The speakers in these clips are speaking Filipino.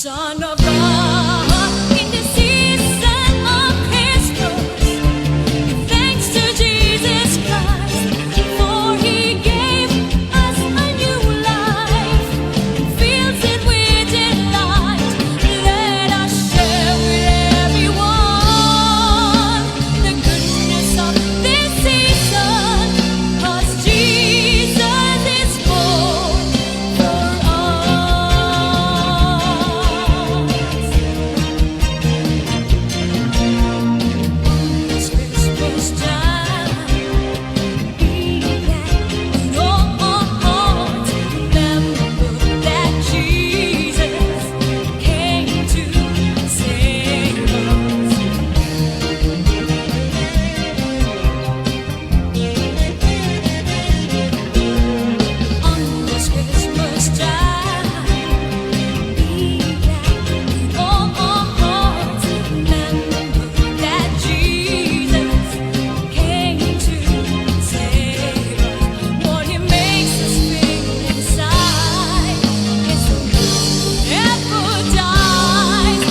Son of God, in the season of Christmas, give thanks to Jesus Christ, for He gave us a new life, and fills it with delight. Let us share with everyone the goodness of this season, 'cause Jesus is born for us. This Christmas time, be that in your heart, remember that Jesus came to save us. On this Christmas time, be that in your heart, remember that Jesus came to save us. What He makes us feel inside is the love never dies.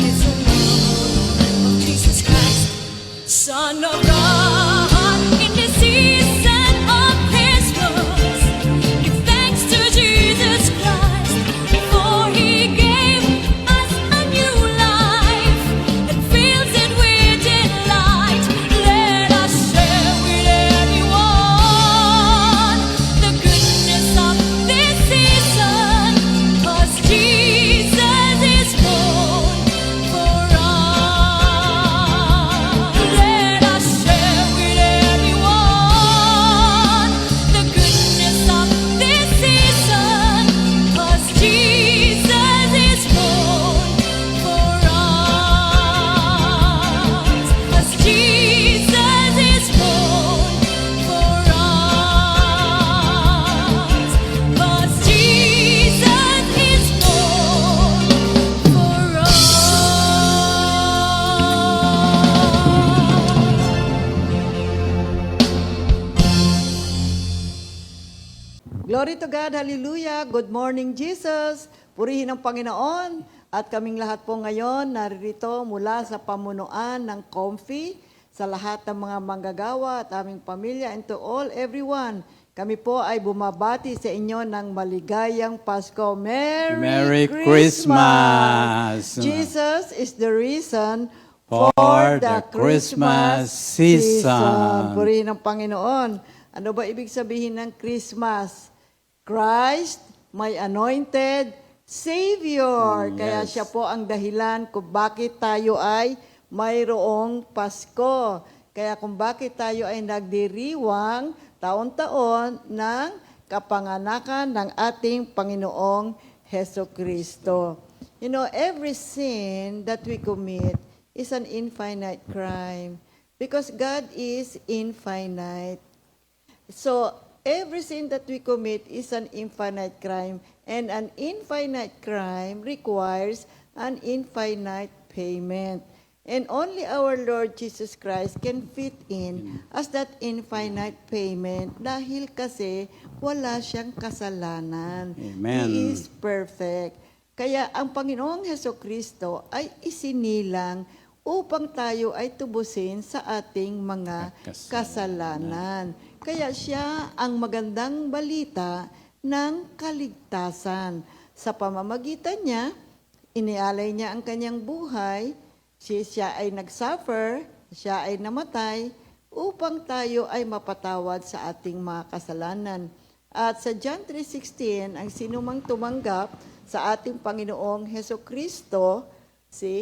It's the love of Jesus Christ, Son of God, in the season of Christmas. Give thanks to Jesus Christ, for He gave us a new life, and fills it with delight. Let us share with everyone the goodness of this season, 'cause Jesus is born for us. Let us share with everyone the goodness of this season, 'cause Jesus is born for us. 'Cause Jesus is born for us. 'Cause Jesus is born for us. Glory to God, hallelujah. Good morning, Jesus. Purihin ang Panginoon. At kaming lahat po ngayon naririto mula sa pamunuan ng Comfy, sa lahat ng mga manggagawa at aming pamilya, and to all, everyone. Kami po ay bumabati sa inyo ng maligayang Pasko. Merry Christmas! Jesus is the reason For the Christmas season. Purihin ang Panginoon. Ano ba ibig sabihin ng Christmas? Christ, my anointed Savior. Kaya Yes. siya po ang dahilan kung bakit tayo ay mayroong Pasko. Kaya kung bakit tayo ay nagdiriwang taon-taon ng kapanganakan ng ating Panginoong Heso Kristo. You know, every sin that we commit is an infinite crime because God is infinite. So, every sin that we commit is an infinite crime, and an infinite crime requires an infinite payment. And only our Lord Jesus Christ can fit in as that infinite payment dahil kasi wala siyang kasalanan. Amen. He is perfect. Kaya ang Panginoong Hesukristo ay isinilang upang tayo ay tubusin sa ating mga kasalanan. Kaya siya ang magandang balita ng kaligtasan. Sa pamamagitan niya, inialay niya ang kanyang buhay, siya ay nagsuffer, siya ay namatay, upang tayo ay mapatawad sa ating mga kasalanan. At sa John 3:16, ang sinumang tumanggap sa ating Panginoong Hesukristo,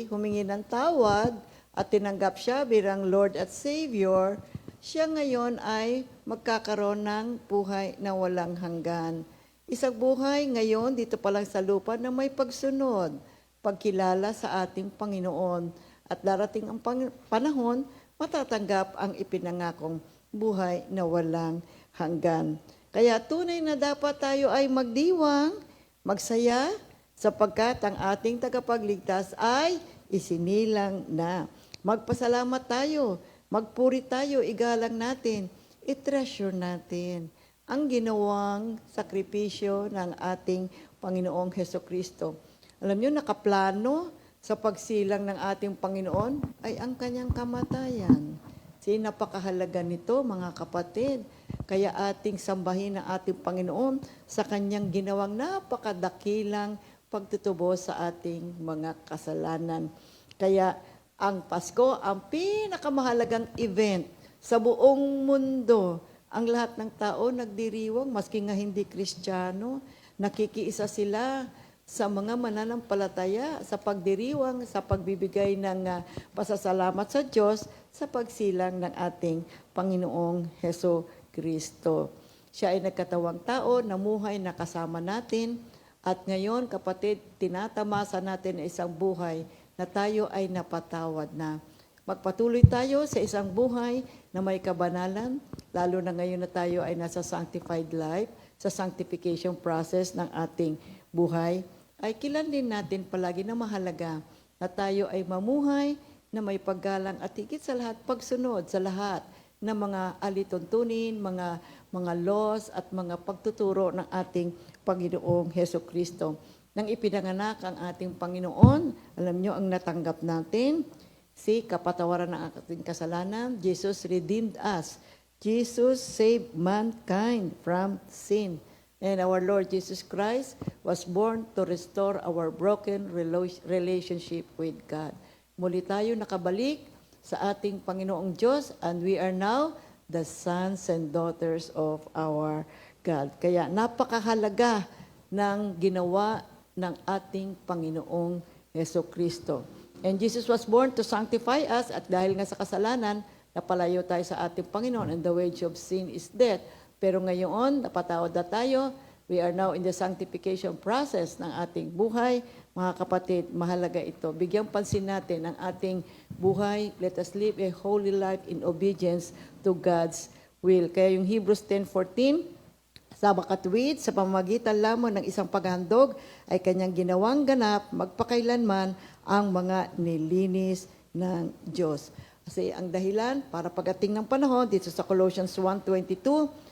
humingi ng tawad at tinanggap siya bilang Lord at Savior, siya ngayon ay magkakaroon ng buhay na walang hanggan. Isang buhay ngayon dito pa lang sa lupa na may pagsunod, pagkilala sa ating Panginoon. At darating ang panahon, matatanggap ang ipinangakong buhay na walang hanggan. Kaya tunay na dapat tayo ay magdiwang, magsaya, sapagkat ang ating tagapagligtas ay isinilang na. Magpasalamat tayo, magpuri tayo, igalang natin, i-treasure natin ang ginawang sakripisyo ng ating Panginoong Heso Kristo. Alam niyo, nakaplano sa pagsilang ng ating Panginoon ay ang kanyang kamatayan. Napakahalaga nito, mga kapatid. Kaya ating sambahin ang ating Panginoon sa kanyang ginawang napakadakilang pagtutubos sa ating mga kasalanan. Kaya ang Pasko, ang pinakamahalagang event sa buong mundo. Ang lahat ng tao nagdiriwang, maski nga hindi Kristiyano, nakikiisa sila sa mga mananampalataya, sa pagdiriwang, sa pagbibigay ng pasasalamat sa Diyos, sa pagsilang ng ating Panginoong Heso Kristo. Siya ay nagkatawang tao, namuhay na kasama natin, at ngayon, kapatid, tinatamasa natin na isang buhay na tayo ay napatawad na. Magpatuloy tayo sa isang buhay na may kabanalan, lalo na ngayon na tayo ay nasa sanctified life, sa sanctification process ng ating buhay, ay kilanlin natin palagi na mahalaga na tayo ay mamuhay na may paggalang at higit sa lahat pagsunod sa lahat ng mga alituntunin, mga laws at mga pagtuturo ng ating Panginoong Heso Kristo. Nang ipinanganak ang ating Panginoon, alam nyo ang natanggap natin, kapatawaran ng ating kasalanan. Jesus redeemed us. Jesus saved mankind from sin. And our Lord Jesus Christ was born to restore our broken relationship with God. Muli tayo nakabalik sa ating Panginoong Diyos, and we are now the sons and daughters of our God. Kaya napakahalaga ng ginawa ng ating Panginoong Heso Kristo. And Jesus was born to sanctify us, at dahil nga sa kasalanan, napalayo tayo sa ating Panginoon, and the wage of sin is death. Pero ngayon, napatawad na tayo. We are now in the sanctification process ng ating buhay. Mga kapatid, mahalaga ito. Bigyang pansin natin ang ating buhay. Let us live a holy life in obedience to God's will. Kaya yung Hebrews 10:14, sa makatwid, sa pamamagitan lamang ng isang paghandog, ay kanyang ginawang ganap, magpakailanman ang mga nilinis ng Diyos. Kasi ang dahilan, para pagdating ng panahon, dito sa Colossians 1:22,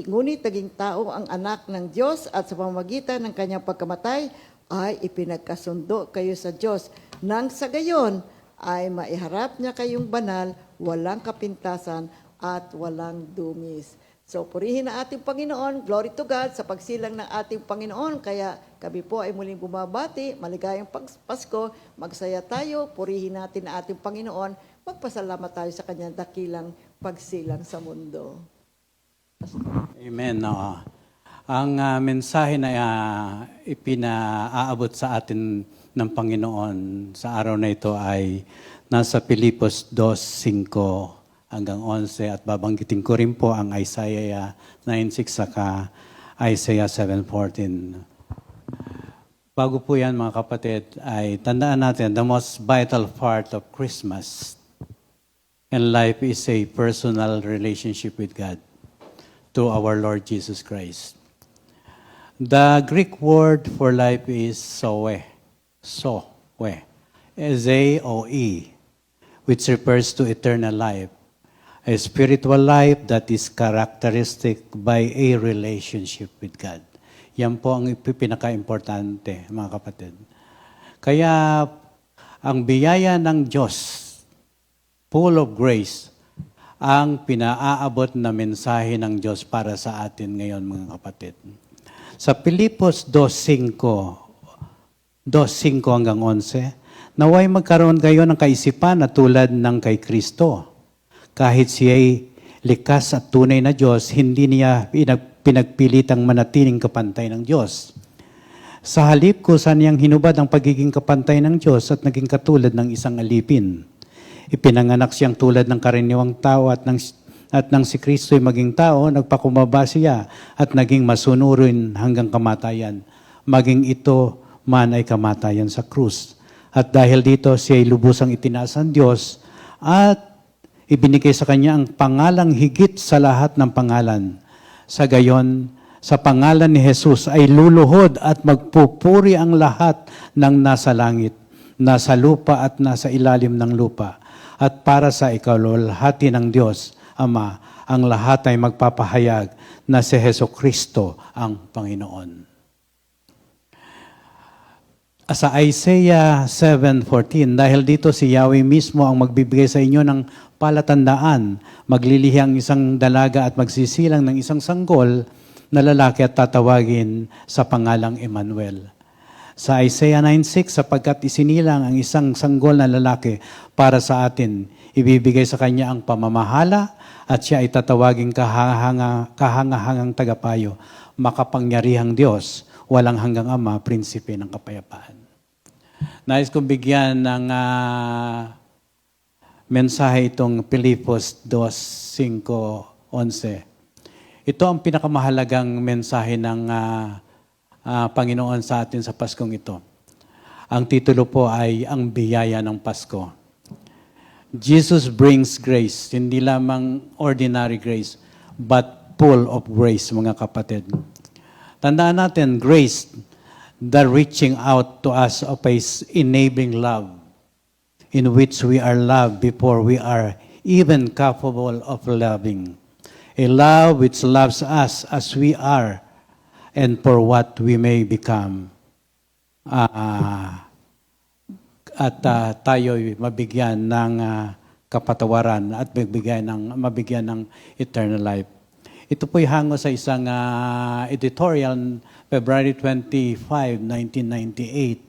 ngunit naging tao ang anak ng Diyos, at sa pamamagitan ng kanyang pagkamatay ay ipinagkasundo kayo sa Diyos. Nang sa gayon ay maiharap niya kayong banal, walang kapintasan at walang dumis. So purihin ang ating Panginoon, glory to God sa pagsilang ng ating Panginoon. Kaya kami po ay muling bumabati, maligayang Pasko, magsaya tayo, purihin natin ang ating Panginoon, magpasalamat tayo sa kanyang dakilang pagsilang sa mundo. Amen. Ang mensahe na ipinaaabot sa atin ng Panginoon sa araw na ito ay nasa Filipos 2:5 hanggang 11, at babanggitin ko rin po ang Isaiah 9:6 saka Isaiah 7:14. Bago po yan, mga kapatid, ay tandaan natin, the most vital part of Christmas and life is a personal relationship with God to our Lord Jesus Christ. The Greek word for life is zoe, Z-O-E, which refers to eternal life, a spiritual life that is characteristic by a relationship with God. Yan po ang pinaka-importante, mga kapatid. Kaya ang biyaya ng Diyos, full of grace, ang pinaaabot na mensahe ng Diyos para sa atin ngayon, mga kapatid. Sa Filipos 2:5 hanggang 11, naway magkaroon kayo ng kaisipan na tulad ng kay Kristo. Kahit siya'y likas at tunay na Diyos, hindi niya pinagpilitang manatiling kapantay ng Diyos. Sa halip ko, saan niyang hinubad ang pagiging kapantay ng Diyos at naging katulad ng isang alipin. Ipinanganak siyang tulad ng karaniwang tao, at nang si Kristo'y maging tao, nagpakumbaba siya at naging masunurin hanggang kamatayan. Maging ito man ay kamatayan sa krus. At dahil dito siya'y lubusang itinaas ng Diyos at ibinigay sa kanya ang pangalang higit sa lahat ng pangalan. Sa gayon, sa pangalan ni Jesus ay luluhod at magpupuri ang lahat ng nasa langit, nasa lupa at nasa ilalim ng lupa. At para sa ikaluwalhati ng Diyos, Ama, ang lahat ay magpapahayag na si Heso Kristo ang Panginoon. sa Isaiah 7:14, dahil dito si Yahweh mismo ang magbibigay sa inyo ng palatandaan, maglilihi ang isang dalaga at magsisilang ng isang sanggol na lalaki at tatawagin sa pangalang Emmanuel. Sa Isaiah 9:6, sapagkat isinilang ang isang sanggol na lalaki para sa atin, ibibigay sa kanya ang pamamahala at siya ay tatawaging kahangahangang tagapayo, makapangyarihang Diyos, walang hanggang Ama, prinsipe ng kapayapaan. Nais kong bigyan ng mensahe itong Pilipos 2:5-11. Ito ang pinakamahalagang mensahe ng Panginoon sa atin sa Paskong ito. Ang titulo po ay Ang Biyaya ng Pasko. Jesus brings grace, hindi lamang ordinary grace, but full of grace, mga kapatid. Tandaan natin, grace, the reaching out to us of His enabling love, in which we are loved before we are even capable of loving. A love which loves us as we are and for what we may become. At tayo'y mabigyan ng kapatawaran at mabigyan ng eternal life. Ito po'y hango sa isang editorial, February 25, 1998,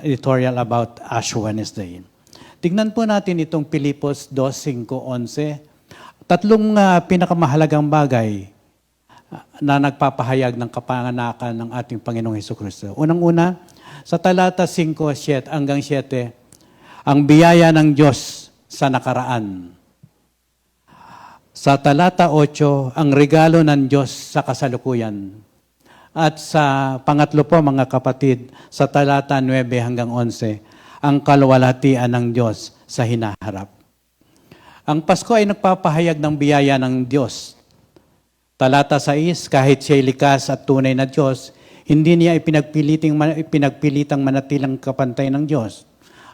editorial about Ash Wednesday. Tignan po natin itong Pilipos 2:5-11. Tatlong pinakamahalagang bagay na nagpapahayag ng kapanganakan ng ating Panginoong Hesukristo. Unang-una, sa talata 5:7 hanggang 7, ang biyaya ng Diyos sa nakaraan. Sa talata 8, ang regalo ng Diyos sa kasalukuyan. At sa pangatlo po, mga kapatid, sa talata 9 hanggang 11, ang kaluwalhatian ng Diyos sa hinaharap. Ang Pasko ay nagpapahayag ng biyaya ng Diyos. Talata 6, kahit siya'y likas at tunay na Diyos, hindi niya ipinagpilitang manatilang kapantay ng Diyos.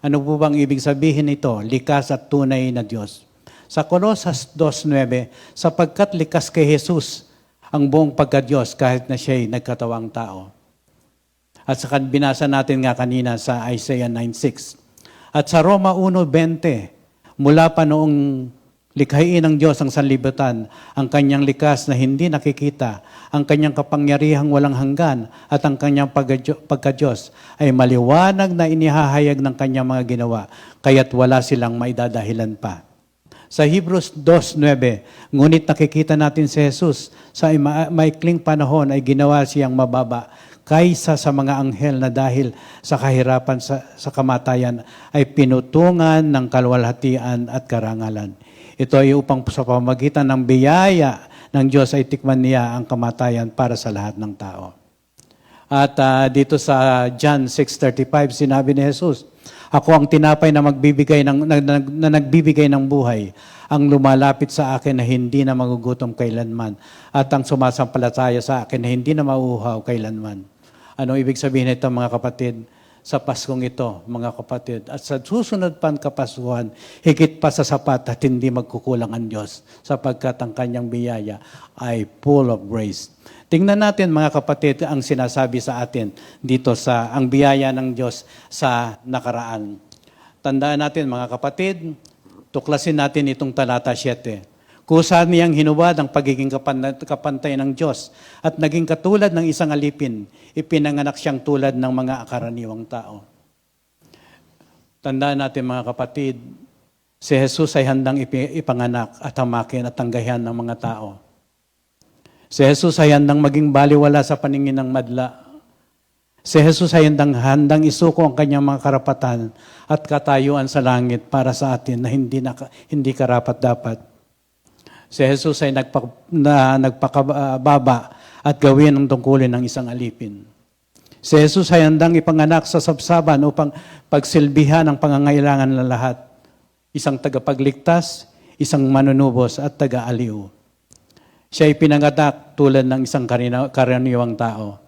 Ano po bang ibig sabihin nito? Likas at tunay na Diyos. Sa Colosas 2:9, sapagkat likas kay Jesus ang buong pagka-Diyos kahit na siya'y nagkatawang tao. At sa binasa natin nga kanina sa Isaiah 9:6. At sa Roma 1:20, mula pa noong likhain ng Diyos ang sanlibutan, ang kanyang likas na hindi nakikita, ang kanyang kapangyarihang walang hanggan, at ang kanyang pagka-Diyos ay maliwanag na inihahayag ng kanyang mga ginawa, kaya't wala silang maidadahilan pa. Sa Hebrews 2:9, ngunit nakikita natin si Jesus sa maikling panahon ay ginawa siyang mababa kaysa sa mga anghel na dahil sa kahirapan sa kamatayan ay pinutungan ng kaluwalhatian at karangalan. Ito ay upang sa pamamagitan ng biyaya ng Diyos ay tikman niya ang kamatayan para sa lahat ng tao. At dito sa John 6:35, sinabi ni Jesus, ako ang tinapay na nagbibigay ng buhay, ang lumalapit sa akin na hindi na magugutom kailanman, at ang sumasampalataya sa akin na hindi na mauuhaw kailanman. Ano ibig sabihin nito, mga kapatid? Sa Paskong ito, mga kapatid, at sa susunod pang Kapaskuhan, higit pa sa sapat at hindi magkukulang ang Diyos, sapagkat ang kanyang biyaya ay full of grace. Tingnan natin, mga kapatid, ang sinasabi sa atin dito sa ang biyaya ng Diyos sa nakaraan. Tandaan natin, mga kapatid, tuklasin natin itong talata 7. Kusa niyang hinubad ang pagiging kapantay ng Diyos at naging katulad ng isang alipin, ipinanganak siyang tulad ng mga karaniwang tao. Tandaan natin, mga kapatid, si Jesus ay handang ipanganak at hamakin at tanggayan ng mga tao. Si Jesus ay handang maging baliwala sa paningin ng madla. Si Jesus ay handang isuko ang kanyang mga karapatan at katayuan sa langit para sa atin na hindi karapat-dapat. Si Jesus ay nagpakababa at gawin ang tungkulin ng isang alipin. Si Jesus ay handang ipanganak sa sabsaban upang pagsilbihan ang pangangailangan ng lahat. Isang tagapagligtas, isang manunubos at taga-aliw. Siya ay pinanganak tulad ng isang karaniwang tao.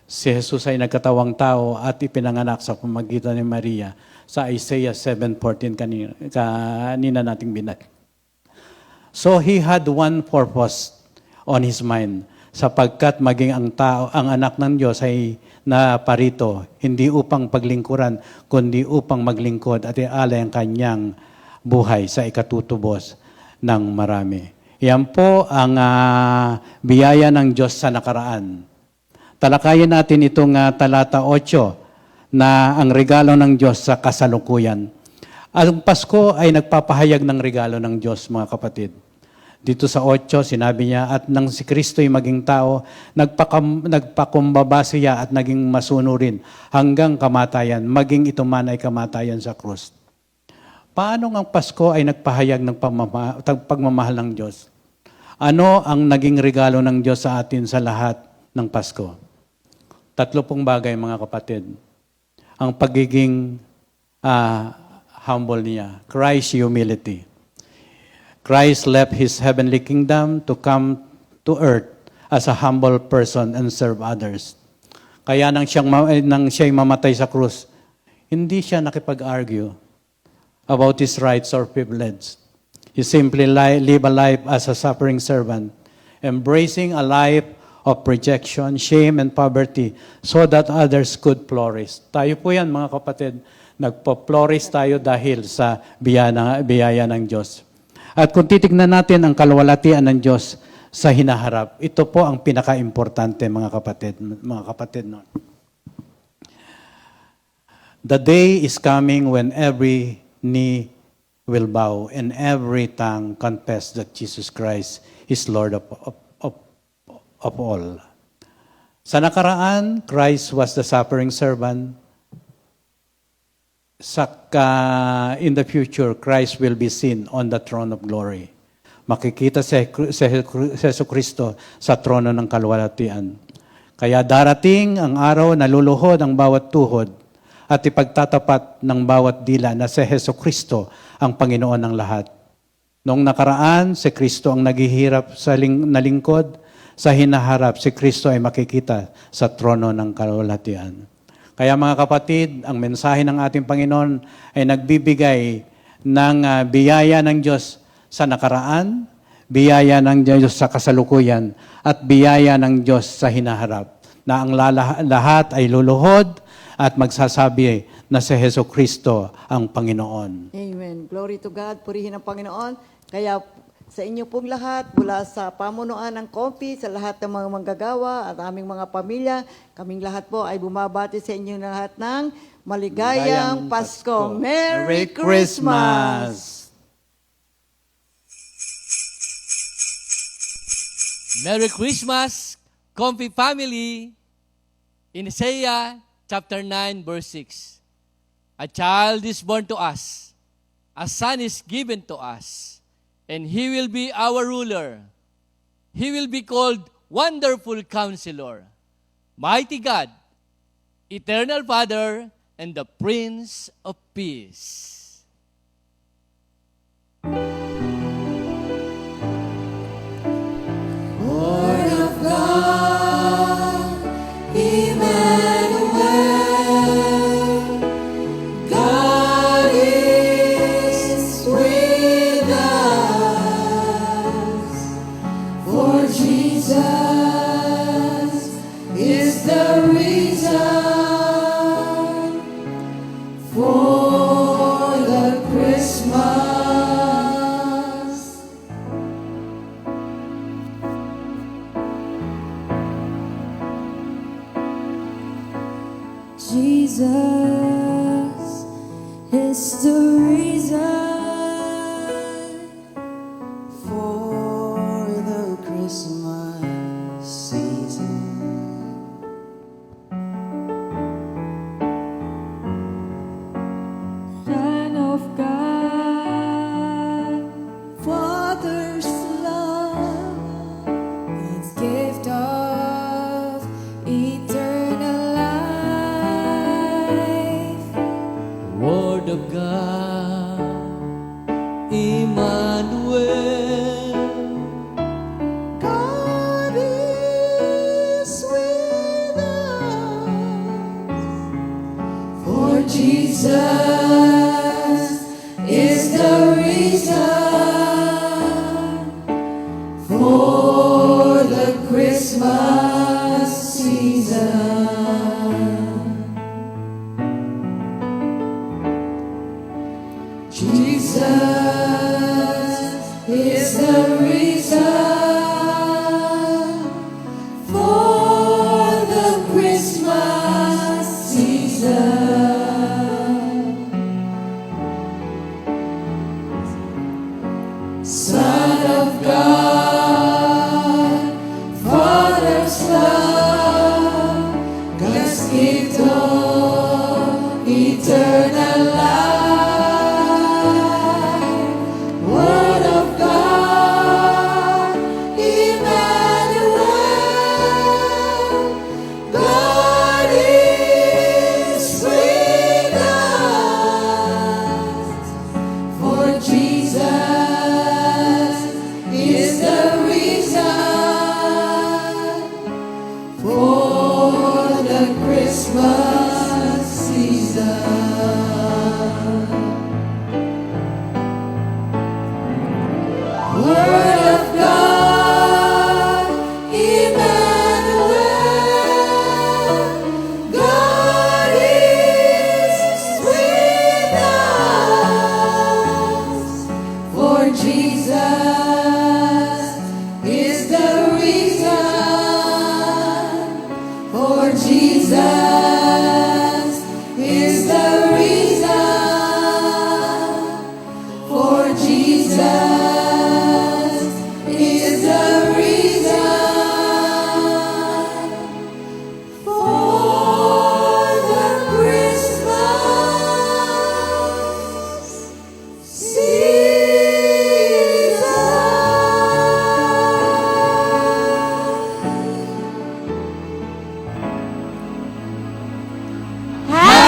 Si Jesus ay nagkatawang tao at ipinanganak sa pamamagitan ni Maria sa Isaiah 7:14 kanina nating binat. So he had one purpose on his mind, sapagkat maging ang anak ng Diyos ay na parito, hindi upang paglingkuran, kundi upang maglingkod at ialay ang kanyang buhay sa ikatutubos ng marami. Yan po ang biyaya ng Diyos sa nakaraan. Talakayin natin itong talata 8 na ang regalo ng Diyos sa kasalukuyan. Ang Pasko ay nagpapahayag ng regalo ng Diyos, mga kapatid. Dito sa 8, sinabi niya, at nang si Kristo'y maging tao, nagpakumbaba siya at naging masunurin hanggang kamatayan, maging ito man ay kamatayan sa krus. Paano ang Pasko ay nagpahayag ng pagmamahal ng Diyos? Ano ang naging regalo ng Diyos sa atin sa lahat ng Pasko? 3 pong bagay, mga kapatid. Ang pagiging humble niya, Christ's humility. Christ left His heavenly kingdom to come to earth as a humble person and serve others. Kaya nang siya'y mamatay sa krus, hindi siya nakipag-argue about his rights or privilege. He simply live a life as a suffering servant, embracing a life of rejection, shame, and poverty so that others could flourish. Tayo po yan, mga kapatid, nagpo-flourish tayo dahil sa biyaya ng Diyos. At kung titignan natin ang kalwalatian ng Diyos sa hinaharap, ito po ang pinaka-importante, mga kapatid. No? The day is coming when every knee will bow and every tongue confess that Jesus Christ is Lord of all. Sa nakaraan, Christ was the suffering servant. In the future, Christ will be seen on the throne of glory. Makikita si Jesucristo sa trono ng kalwalatian. Kaya darating ang araw na luluhod ang bawat tuhod at ipagtatapat ng bawat dila na si Jesucristo ang Panginoon ng lahat. Noong nakaraan, si Kristo ang naghihirap na lingkod. Sa hinaharap, si Kristo ay makikita sa trono ng kalwalatian. Kaya mga kapatid, ang mensahe ng ating Panginoon ay nagbibigay ng biyaya ng Diyos sa nakaraan, biyaya ng Diyos sa kasalukuyan, at biyaya ng Diyos sa hinaharap, na ang lahat ay luluhod at magsasabi na si Jesucristo ang Panginoon. Amen. Glory to God. Purihin ang Panginoon. Kaya sa inyo pong lahat, mula sa pamunuan ng COMPI, sa lahat ng mga manggagawa at aming mga pamilya, kaming lahat po ay bumabati sa inyo na lahat ng maligayang Pasko. Merry Christmas! Merry Christmas, COMPI family! In Isaiah chapter 9, verse 6, a child is born to us, a son is given to us, and He will be our ruler. He will be called Wonderful Counselor, Mighty God, Eternal Father, and the Prince of Peace. Lord of God, Emmanuel, God is with us. For Jesus is the reason for the Christmas. Jesus is the reason for the Christmas season. Son of God, Father's love, God's gift of eternal life. Word of God, Emmanuel, God is with us. For Jesus is the reason for the Christmas season.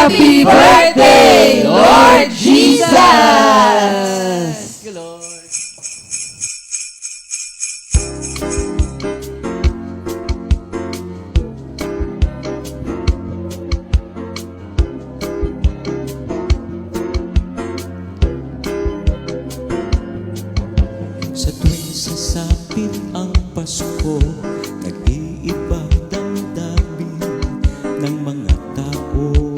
Happy birthday, Lord Jesus! Thank you, Lord. Sa tuwing sasapit ang Pasko, nag-iiba damdamin ng mga tao.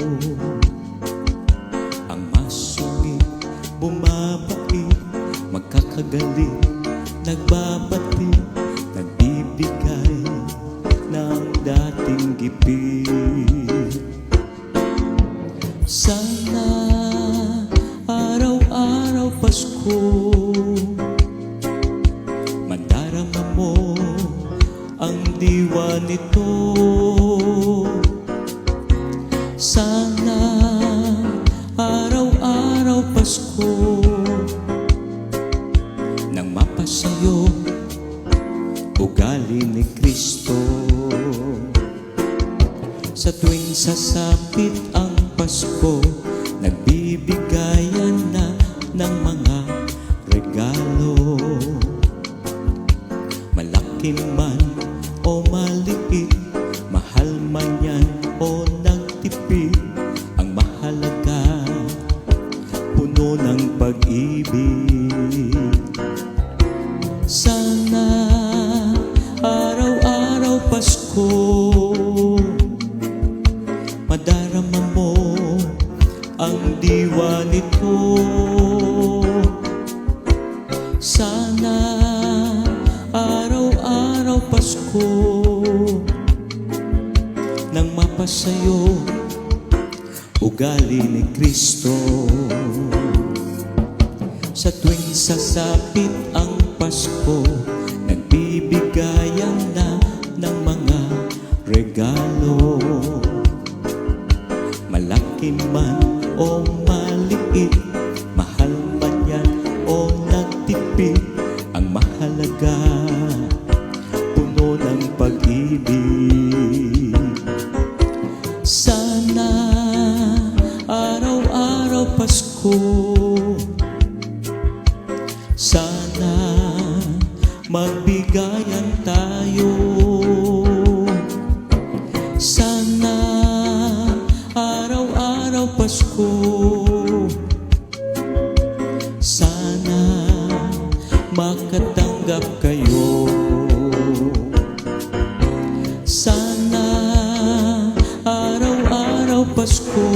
Ang masungit, bumabait, magkakagaling, nagbabati, nagbibigay ng dating gipit. Sana araw-araw Pasko, madarama mo ang diwa nito. Sana araw-araw Pasko, nang mapasayo ugali ni Kristo. Sa tuwing sasapit ang Pasko, nagbibigayan na ng mga regalo. Malaki man o maliit, mahal man yan o nagtipid, ang mahalaga, puno ng pag-ibig. Sana araw-araw Pasko, madarama mo ang diwa nito. Sana araw-araw Pasko, nang mapasayo ugali ni Kristo. Sa tuwing sasapit ang Pasko, nagbibigayan na ng mga regalo. Malaki man o maliit, mahal man yan o nagtipid, ang mahalaga, puno ng pag-ibig. Sana araw-araw Pasko, sana magbigayan tayo. Sana araw-araw Pasko, sana makatanggap kayo. Sana araw-araw Pasko,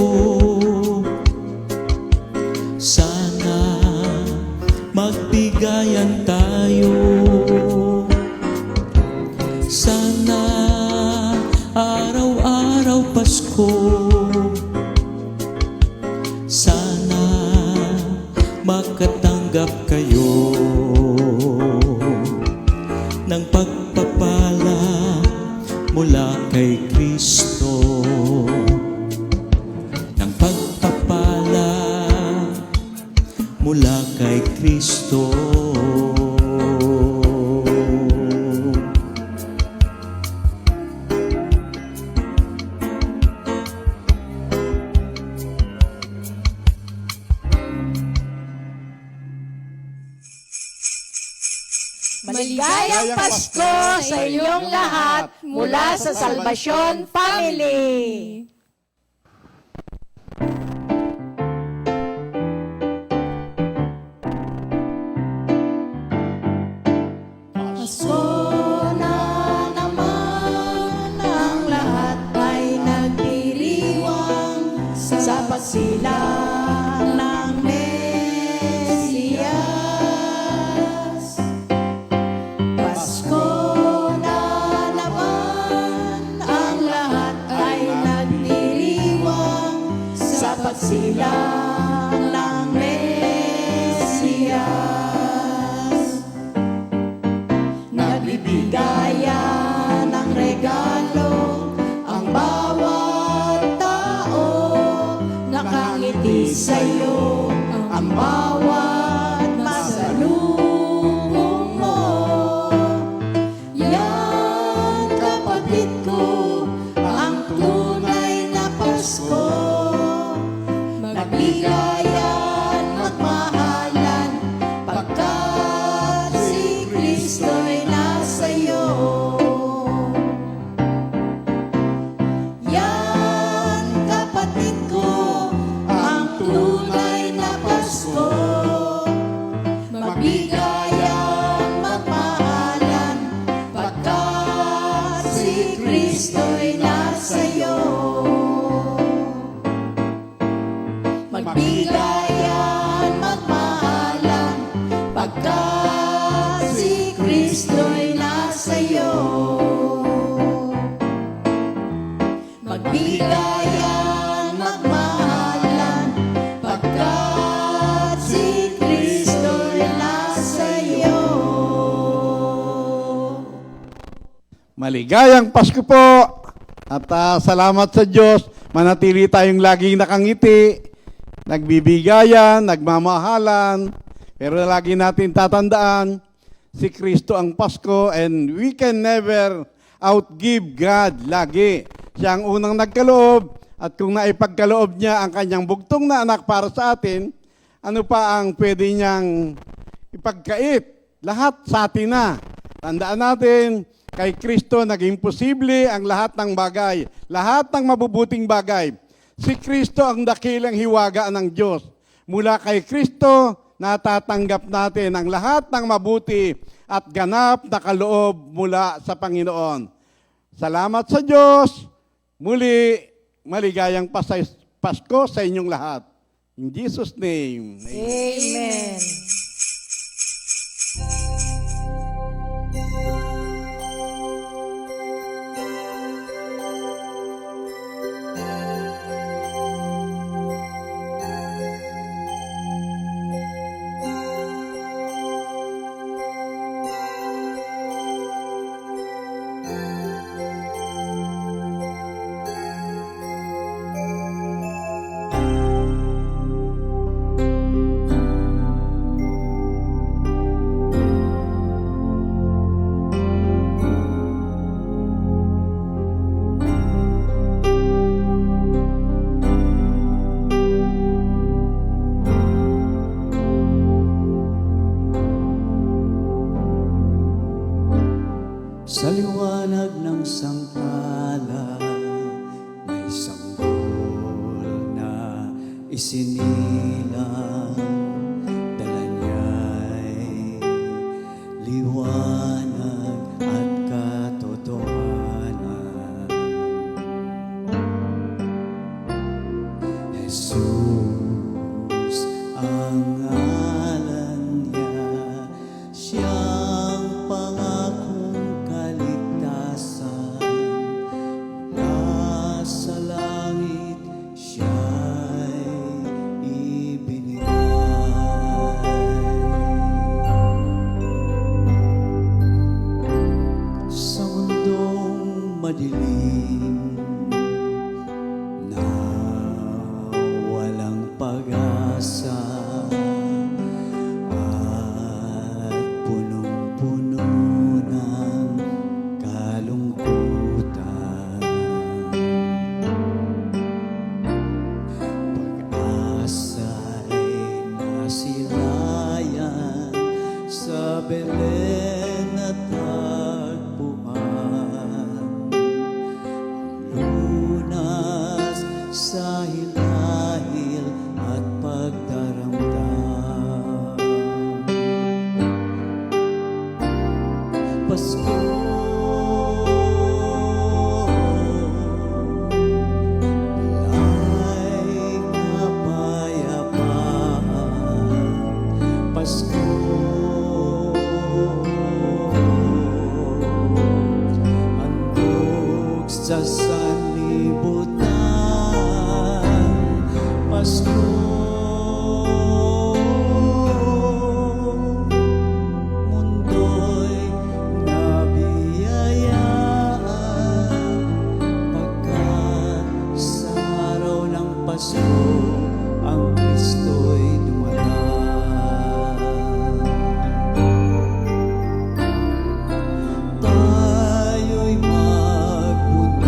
sana magbigayan tayo. Sana araw-araw Pasko, sana makatanggap kayo ng pagpapala mula kay Kristo. Ng pagpapala mula kay Kristo. Maligayang Pasko sa inyong lahat mula sa Salvation Family! Pasko na naman, ang lahat ay nagdiriwang sa pagsilang ng Mesiyas. Pasko na naman, ang lahat ay nagdiriwang sa pagsilang ng Mesiyas. Nagbibigaya ng regalo ang bawat tao, nakangiti sa'yo ang bawat masalubong mo. Yan, kapatid ko, ang tunay na Pasko. magbigayan, magmahalan, pagkat si Kristo'y nasa iyo. Yan, kapatid ko, ang tunay na Pasko. Magbigayan, magmahalan, pagkat si Kristo'y nasa iyo. Magbigayan, magmahalan, pagkat si Kristo'y nasa iyo. Magbigayan, magmahalan, pagkat si Kristo'y nasa iyo. Maligayang Pasko po at salamat sa Diyos. Manatili tayong laging nakangiti, nagbibigayan, nagmamahalan, pero lagi natin tatandaan, si Kristo ang Pasko and we can never outgive God lagi. Siya ang unang nagkaloob at kung naipagkaloob niya ang kanyang bugtong na anak para sa atin, ano pa ang pwede niyang ipagkait? Lahat sa atin na. Tandaan natin, kay Kristo naging posible ang lahat ng bagay, lahat ng mabubuting bagay. Si Kristo ang dakilang hiwaga ng Diyos. Mula kay Kristo, natatanggap natin ang lahat ng mabuti at ganap na kaloob mula sa Panginoon. Salamat sa Diyos. Muli, maligayang Pasko sa inyong lahat. In Jesus' name. Amen. Sa liwanag ng sangkala, may sanggol na isinilang, dala niya'y liwanag at katotohanan. Jesus ang ngalan niya, siyang pangakong kaligtasan. Mula sa langit siya'y ibinigay. Sa mundong madilim na walang pag-asa at punong-puno ng kalungkutan, pag-asa'y nasilayan sa Belen at tagpuan. Lunas sa hilahil at pagdaramdam. Pasko, balay kapayapaan. Pasko, handog sa sanlibutan. Pasko, mundo'y nabiyayaan, pagkat sa araw ng Pasko ang Kristo'y dumating. Tayo'y magbuni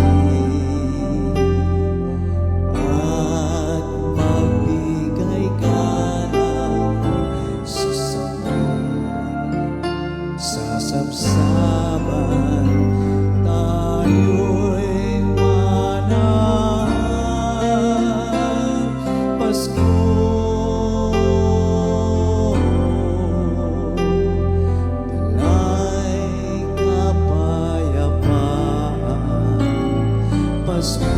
at magbigay Pasko. Dalay kapayapaan, Pasko.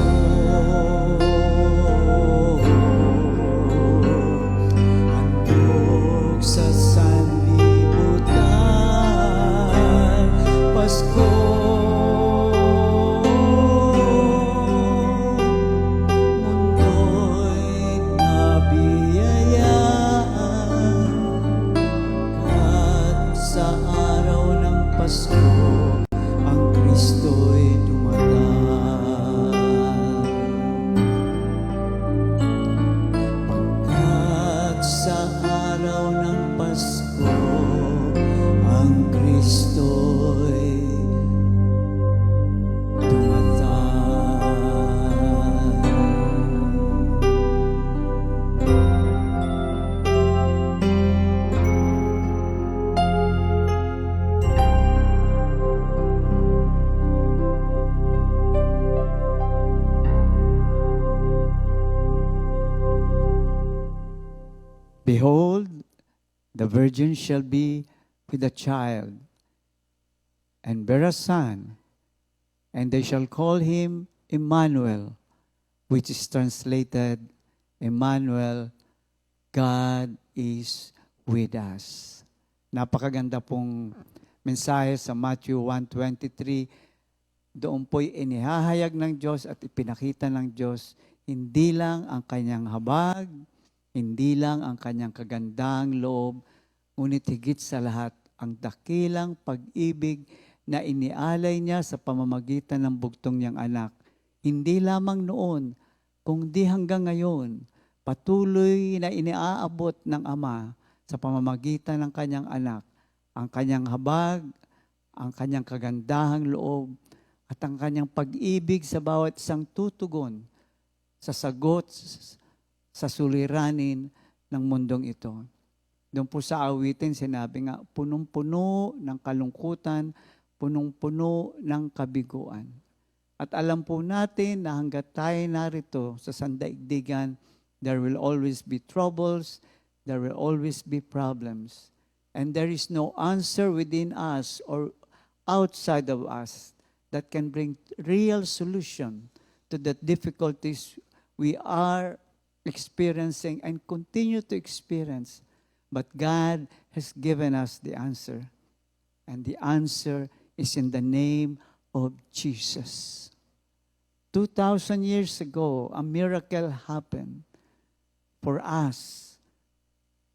Handog sa sanlibutan, Pasko. Mundo'y nabiyayaan, at sa araw ng Pasko, ang Kristo'y dumating. Pagkat sa araw ng Pasko, ang Kristo'y Behold, the virgin shall be with a child, and bear a son, and they shall call him Emmanuel, which is translated, Emmanuel, God is with us. Napakaganda pong mensahe sa Matthew 1:23. Doon po'y inihahayag ng Diyos at ipinakita ng Diyos, hindi lang ang kanyang habag, hindi lang ang kanyang kagandang loob, ngunit higit sa lahat, ang dakilang pag-ibig na inialay niya sa pamamagitan ng bugtong niyang anak. Hindi lamang noon, kundi hanggang ngayon, patuloy na iniaabot ng Ama sa pamamagitan ng kanyang anak, ang kanyang habag, ang kanyang kagandahang loob, at ang kanyang pag-ibig sa bawat isang tutugon sa sagot sa suliranin ng mundong ito. Doon po sa awitin, sinabi nga, punong-puno ng kalungkutan, punong-puno ng kabiguan. At alam po natin na hanggat tayo narito sa sandaigdigan, there will always be troubles, there will always be problems. And there is no answer within us or outside of us that can bring real solution to the difficulties we are experiencing and continue to experience. But God has given us the answer. And the answer is in the name of Jesus. 2,000 years ago, a miracle happened for us.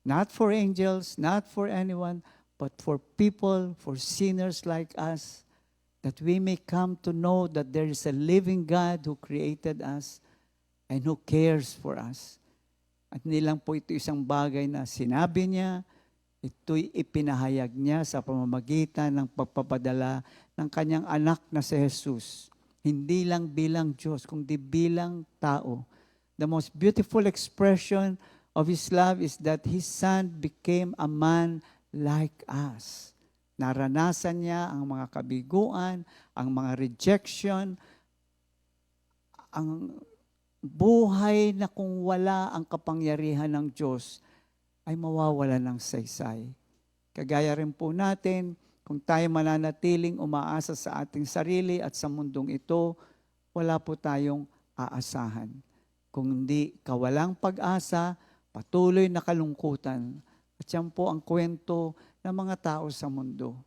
Not for angels, not for anyone, but for people, for sinners like us, that we may come to know that there is a living God who created us and who cares for us. At nilang po ito isang bagay na sinabi niya, ito'y ipinahayag niya sa pamamagitan ng pagpapadala ng kanyang anak na si Jesus. Hindi lang bilang Diyos, kundi bilang tao. The most beautiful expression of His love is that His Son became a man like us. Naranasan niya ang mga kabiguan, ang mga rejection, ang buhay na kung wala ang kapangyarihan ng Diyos, ay mawawala ng saysay. Kagaya rin po natin, kung tayo mananatiling umaasa sa ating sarili at sa mundong ito, wala po tayong aasahan. Kung hindi kawalang pag-asa, patuloy na kalungkutan. At yan po ang kwento ng mga tao sa mundo.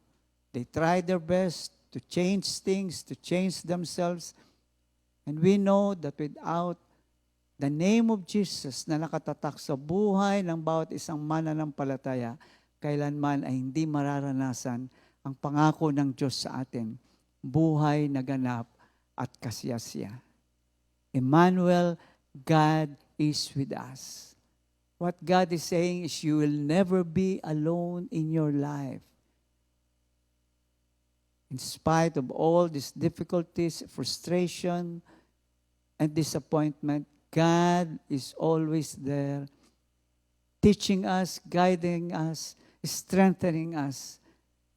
They try their best to change things, to change themselves. And we know that without the name of Jesus na nakatatak sa buhay ng bawat isang mananampalataya, kailanman ay hindi mararanasan ang pangako ng Diyos sa atin, buhay na ganap at kasiyasiya. Emmanuel, God is with us. What God is saying is you will never be alone in your life. In spite of all these difficulties, frustration, and disappointment, God is always there, teaching us, guiding us, strengthening us.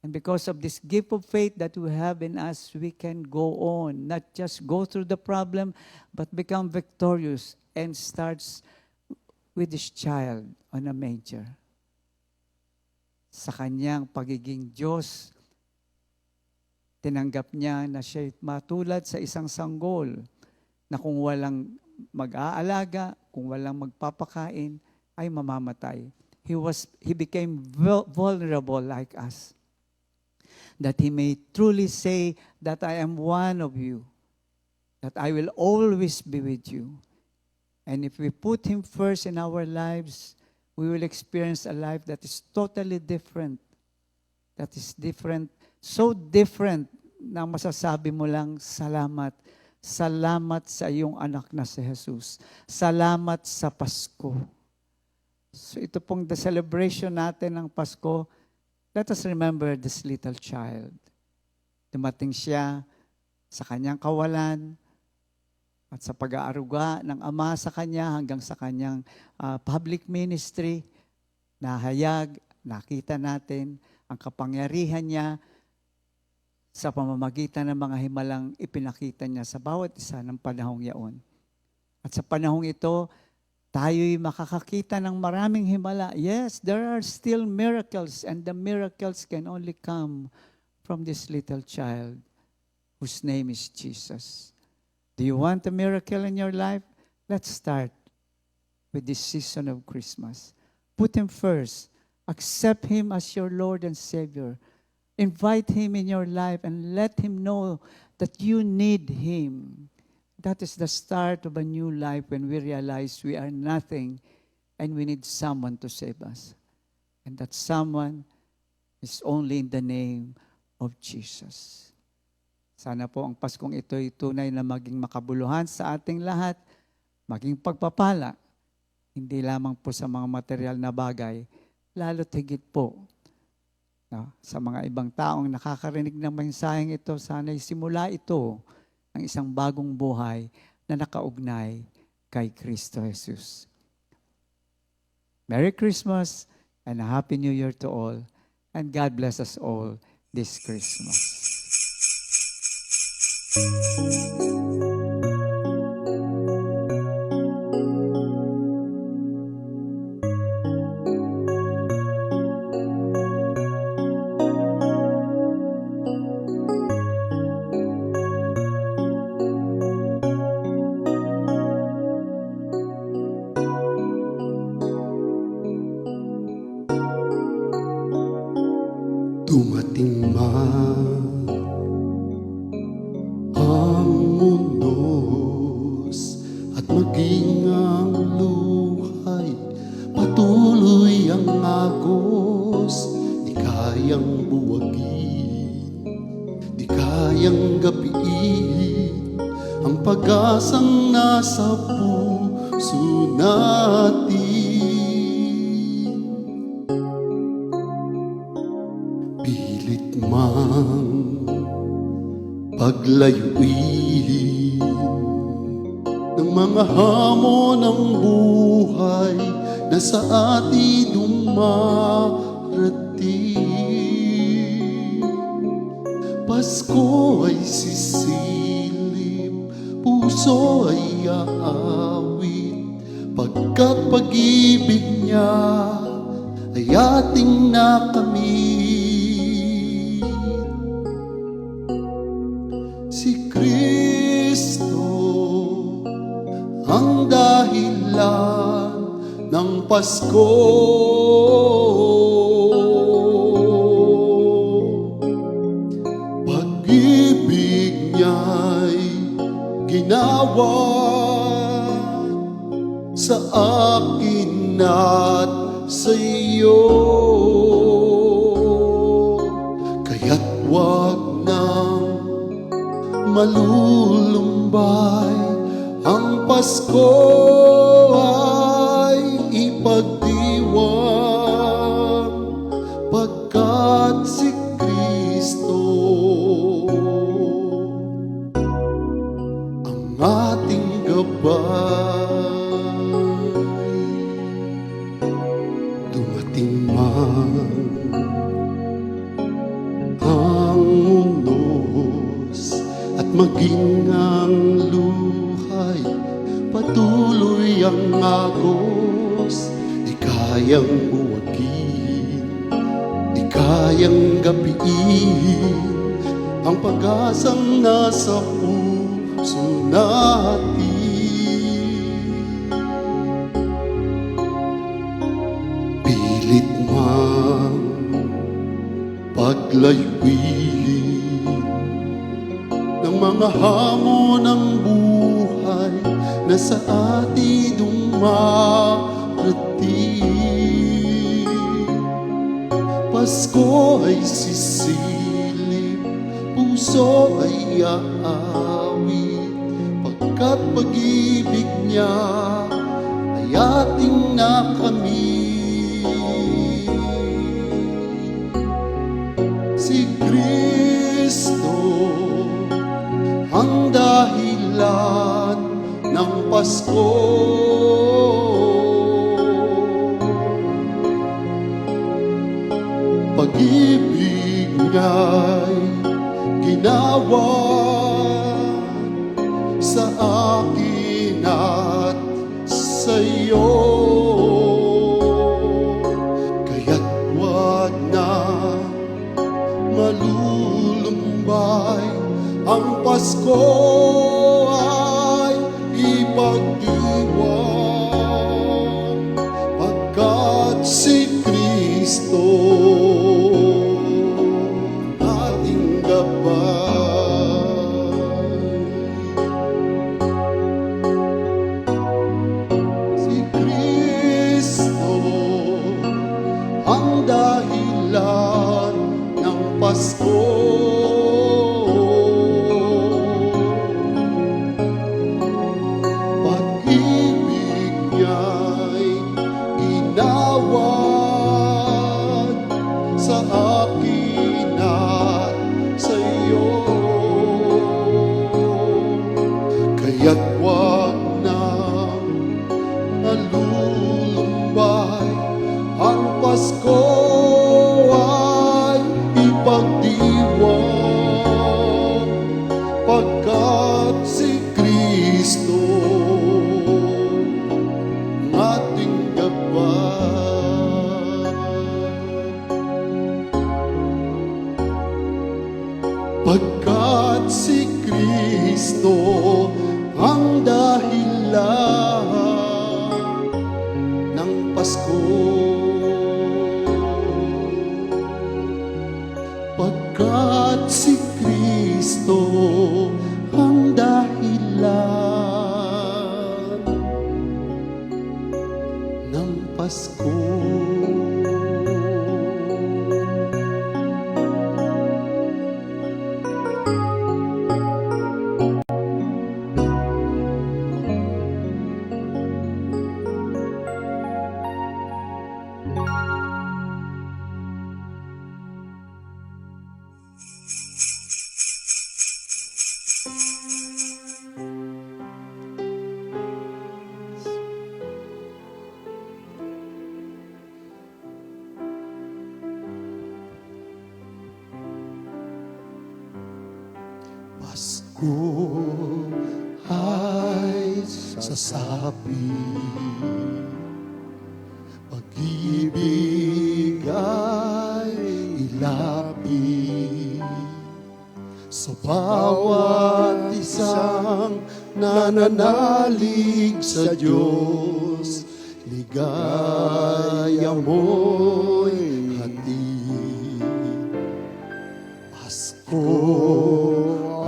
And because of this gift of faith that we have in us, we can go on, not just go through the problem, but become victorious and with this child on a manger. Sa kanyang pagiging Diyos, tinanggap niya na siya matulad sa isang sanggol na kung walang mag-aalaga, kung walang magpapakain, ay mamamatay. He became vulnerable like us. That he may truly say that I am one of you, that I will always be with you. And if we put him first in our lives, we will experience a life that is totally different. That is different, so different na masasabi mo lang, salamat. Salamat sa iyong anak na si Jesus. Salamat sa Pasko. So ito pong the celebration natin ng Pasko, let us remember this little child. Dumating siya sa kanyang kawalan at sa pag-aaruga ng Ama sa kanya hanggang sa kanyang public ministry, nahayag, nakita natin ang kapangyarihan niya sa pamamagitan ng mga himalang ipinakita niya sa bawat isa ng panahong yaon. At sa panahong ito, tayo'y makakakita ng maraming himala. Yes, there are still miracles, and the miracles can only come from this little child whose name is Jesus. Do you want a miracle in your life? Let's start with this season of Christmas. Put him first. Accept him as your Lord and Savior. Invite him in your life and let him know that you need him. That is the start of a new life when we realize we are nothing and we need someone to save us. And that someone is only in the name of Jesus. Sana po ang Paskong ito ay tunay na maging makabuluhan sa ating lahat, maging pagpapala, hindi lamang po sa mga material na bagay, lalo't higit po sa mga ibang taong nakakarinig ng mensaheng ito, sana'y simula ito ang isang bagong buhay na nakaugnay kay Kristo Jesus. Merry Christmas and a Happy New Year to all, and God bless us all this Christmas. Dumating man ang mundos at maging ang luhay, patuloy ang agos, di kayang buwagin, di kayang gapiin ang pag-asang nasa puso natin. Pilit mang paglayuin ng mga hamon ng buhay na sa atin dumarating. Pasko ay sisilip, puso ay aawit, pagkat pag-ibig niya ay ating nakamit. Si Kristo ang dahilan ng Pasko. Pag-ibig niya'y ginawa sa akin at sa iyo. Kaya't wag nang malulumbay, ang Pasko ay ipagdiwang, pagkat si Kristo ang ating gabay. Dumating man ang mundos at maging ang luhay, patuloy ang agos, Diyos, di kayang buwagin, di kayang gapiin ang pag-asang nasa puso natin. Pilit man paglayuin ng mga hamon ng buhay na sa atin dumarating. Pasko ay sisilip, puso ay aawit, pagkat pag-ibig niya ay ating nakamit. Si Kristo ang dahilan ng Pasko. Pag-ibig niya'y ginawa sa akin at sa iyo. Kaya't wag na malulumbay, ang Pasko ay ipagdiwang, pagkat si Kristo ating gabay. Si Kristo ang dahilan ng Pasko. Pag-ibig niya'y ginawad sa akin at sa iyo. Kaya't wag na nalulumbay, ang Pasko ay ipagdiwang, pagkat si Kristo ang ating gabay. Pagkat si Kristo ang dahilan ng Pasko. Pagkat si Kristo ang dahilan ng Pasko. Pasko ay sasapi, pag-ibig ay ilapi, sa bawat isang nananalig sa Diyos, ligaya mo'y hatid. Pasko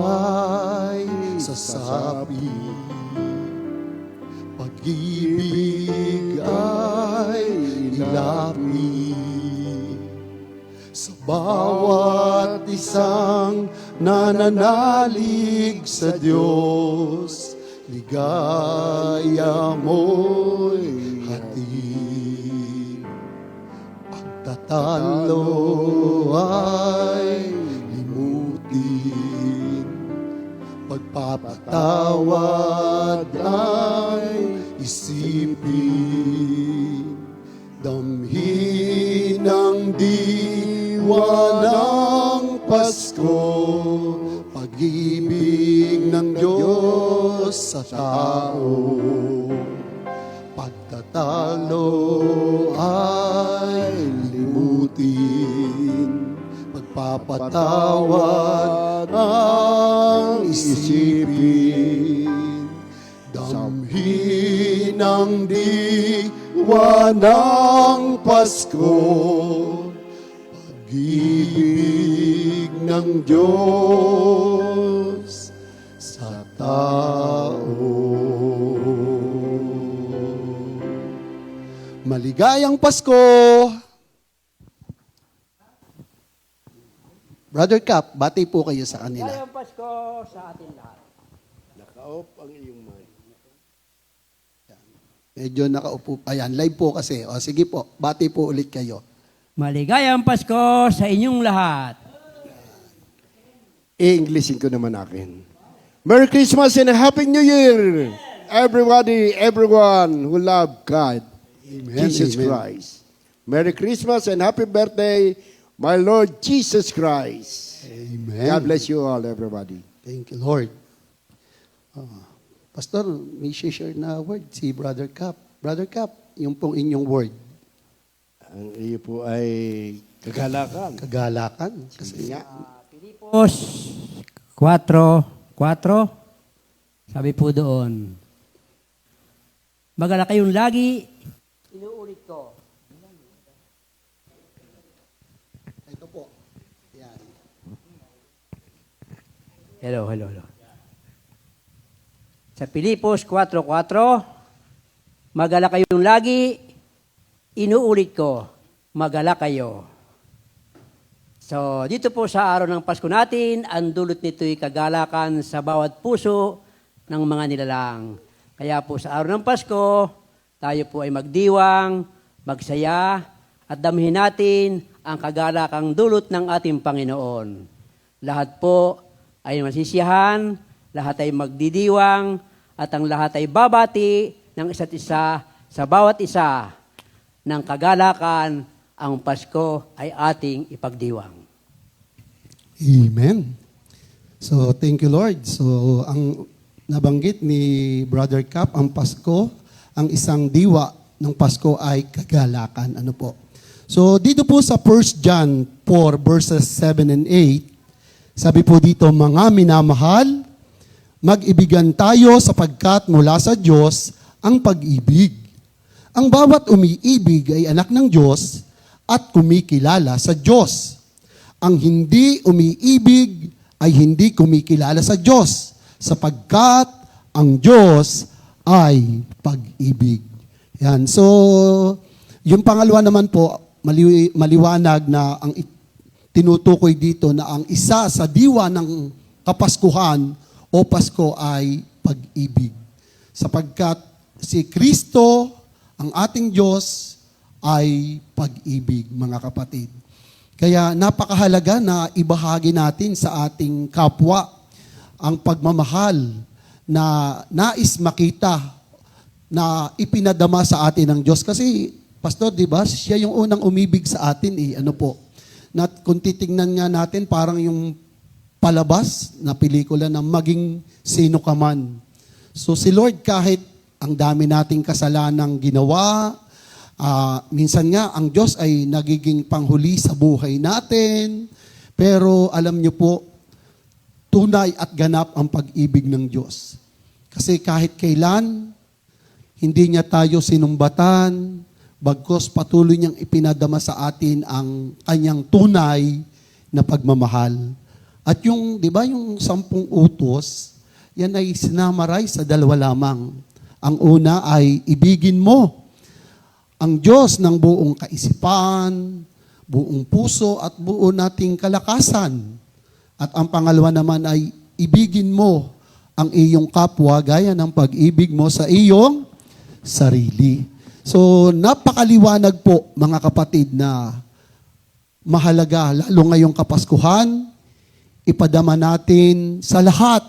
ay sasabi, pag-ibig ay ilapi, sa bawat isang nananalig sa Diyos, ligaya mo'y hatid. Pagtatalo ay limutin, pagpapatawad ay isipin, damhin ang diwa ng Pasko, pag-ibig ng Diyos sa tao. Pagtatalo talo ay limutin, pagpapatawad ang isipin, damhin ang diwa ng Pasko, pag-ibig ng Diyos sa tao. Maligayang Pasko! Brother Cap, bati po kayo sa kanila. Maligayang Pasko sa atin lahat. Naka-off ang iyong mic. Medyo nakaupo. Ayan, live po kasi. O sige po, bati po ulit kayo. Maligayang Pasko sa inyong lahat. I-Englishin ko naman akin. Merry Christmas and a Happy New Year! Everybody, everyone who love God, Amen, Jesus amen. Christ. Merry Christmas and happy birthday, my Lord Jesus Christ. Amen. God bless you all, everybody. Thank you, Lord. Pastor, may share na word si Brother Cap. Brother Cap, yung pong inyong word. Ang iyo po ay kagalakan. Kagalakan. Kasi nga, Pilipos 4:4. Sabi po doon, magala kayong lagi, inuulit ko. ito po. Yan. Hello. Sa Pilipos 4:4, magala kayong lagi, inuulit ko, magala kayo. So, dito po sa araw ng Pasko natin, ang dulot nito'y kagalakan sa bawat puso ng mga nilalang. Kaya po sa araw ng Pasko, tayo po ay magdiwang, magsaya, at damhin natin ang kagalakang dulot ng ating Panginoon. Lahat po ay masisiyahan, lahat ay magdidiwang, at ang lahat ay babati ng isa't isa sa bawat isa ng kagalakan. Ang Pasko ay ating ipagdiwang. Amen. So, thank you, Lord. So, ang nabanggit ni Brother Cap, ang Pasko, ang isang diwa ng Pasko ay kagalakan. Ano po? So, dito po sa 1 John 4 verses 7 and 8, sabi po dito, mga minamahal, mag-ibigan tayo sapagkat mula sa Diyos ang pag-ibig. Ang bawat umiibig ay anak ng Diyos at kumikilala sa Diyos. Ang hindi umiibig ay hindi kumikilala sa Diyos sapagkat ang Diyos ay pag-ibig. Yan. So, yung pangalawa naman po, maliwanag na ang tinutukoy dito na ang isa sa diwa ng Kapaskuhan o Pasko ay pag-ibig. Sapagkat si Kristo, ang ating Diyos, ay pag-ibig, mga kapatid. Kaya napakahalaga na ibahagi natin sa ating kapwa ang pagmamahal na nais makita na ipinadama sa atin ng Diyos. Kasi, Pastor, di ba, siya yung unang umibig sa atin Ano po? Na kung titingnan nga natin, parang yung palabas na pelikula na maging sino ka man. So si Lord, kahit ang dami nating kasalanang ginawa, minsan nga ang Diyos ay nagiging panghuli sa buhay natin, pero alam niyo po, tunay at ganap ang pag-ibig ng Diyos. Kasi kahit kailan, hindi niya tayo sinumbatan, bagkus patuloy niyang ipinadama sa atin ang kanyang tunay na pagmamahal. At yung, di ba, yung 10 utos, yan ay sinamaray sa 2 lamang. Ang una ay ibigin mo ang Diyos ng buong kaisipan, buong puso at buo nating kalakasan. At ang pangalawa naman ay ibigin mo ang iyong kapwa gaya ng pag-ibig mo sa iyong sarili. So napakaliwanag po mga kapatid na mahalaga lalo ngayong Kapaskuhan, ipadama natin sa lahat.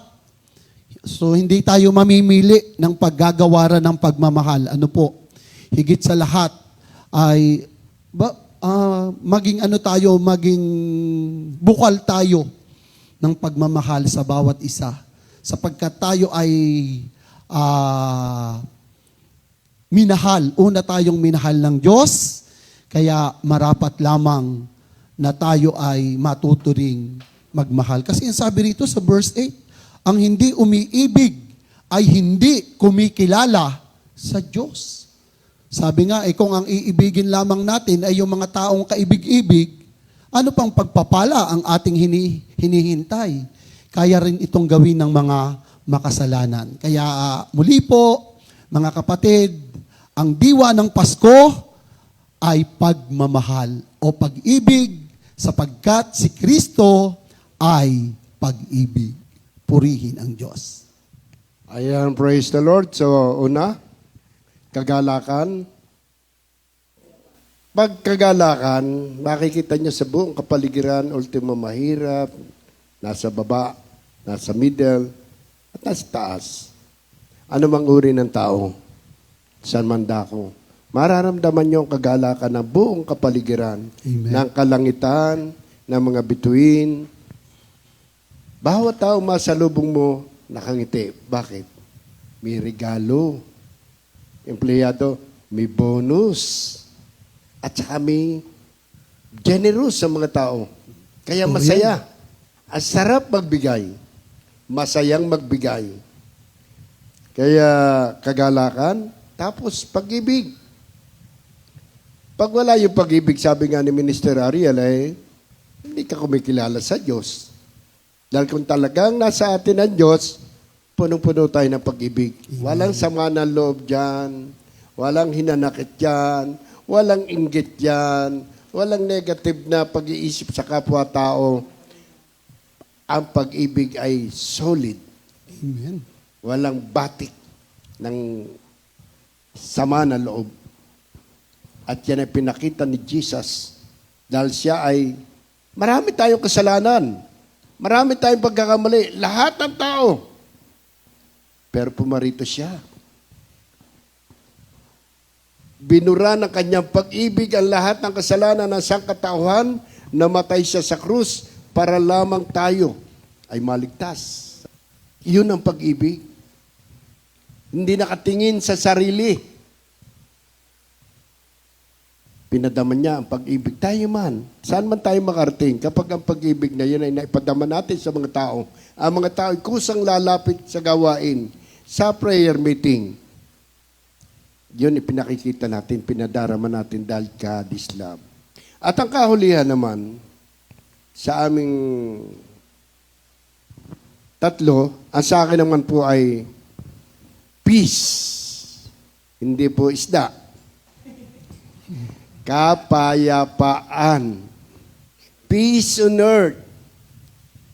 So hindi tayo mamimili ng paggagawaran ng pagmamahal. Ano po? Higit sa lahat ay maging bukal tayo ng pagmamahal sa bawat isa. Sapagkat tayo ay minahal. Una tayong minahal ng Diyos, kaya marapat lamang na tayo ay matuturing magmahal. Kasi yung sabi rito sa verse 8, ang hindi umiibig ay hindi kumikilala sa Diyos. Sabi nga, kung ang iibigin lamang natin ay yung mga taong kaibig-ibig, ano pang pagpapala ang ating hinihintay? Kaya rin itong gawin ng mga makasalanan. Kaya muli po, mga kapatid, ang diwa ng Pasko ay pagmamahal o pag-ibig sapagkat si Kristo ay pag-ibig. Purihin ang Diyos. Ayan, praise the Lord. So, una, kagalakan. Pagkagalakan, makikita niyo sa buong kapaligiran, ultimo mahirap, nasa baba, nasa middle, at nasa taas. Ano mang uri ng tao, saan man dako, mararamdaman niyo ang kagalakan ng buong kapaligiran, Amen. ng kalangitan, ng mga bituin. Bawat tao masalubong mo, nakangiti. Bakit? May regalo. Empleyado, may bonus. At saka may generous sa mga tao. Kaya masaya. Ang sarap magbigay. Masayang magbigay. Kaya kagalakan, tapos pag-ibig. Pag wala yung pag-ibig, sabi nga ni Minister Ariel, hindi ka kumikilala sa Diyos. Dahil kung talagang nasa atin ang Diyos, punong-puno tayo ng pag-ibig. Walang sama ng loob dyan. Walang hinanakit dyan. Walang inggit dyan. Walang negative na pag-iisip sa kapwa-tao. Ang pag-ibig ay solid. Amen. Walang batik ng sama ng loob. At yan ay pinakita ni Jesus. Dahil siya ay, marami tayong kasalanan. Marami tayong pagkakamali. Lahat ng tao. Pero pumarito siya. Binura ng kanyang pag-ibig ang lahat ng kasalanan ng sangkatauhan, namatay siya sa krus para lamang tayo ay maligtas. Yun ang pag-ibig. Hindi nakatingin sa sarili. Pinadama niya ang pag-ibig. Tayo man, saan man tayo makarating, kapag ang pag-ibig na yun ay naipadama natin sa mga tao, ang mga tao ay kusang lalapit sa gawain, sa prayer meeting, yun ipinakikita natin, pinadarama natin dahil God is love. At ang kahulihan naman, sa aming tatlo, ang sa akin naman po ay peace. Hindi po isda. Kapayapaan. Peace on earth.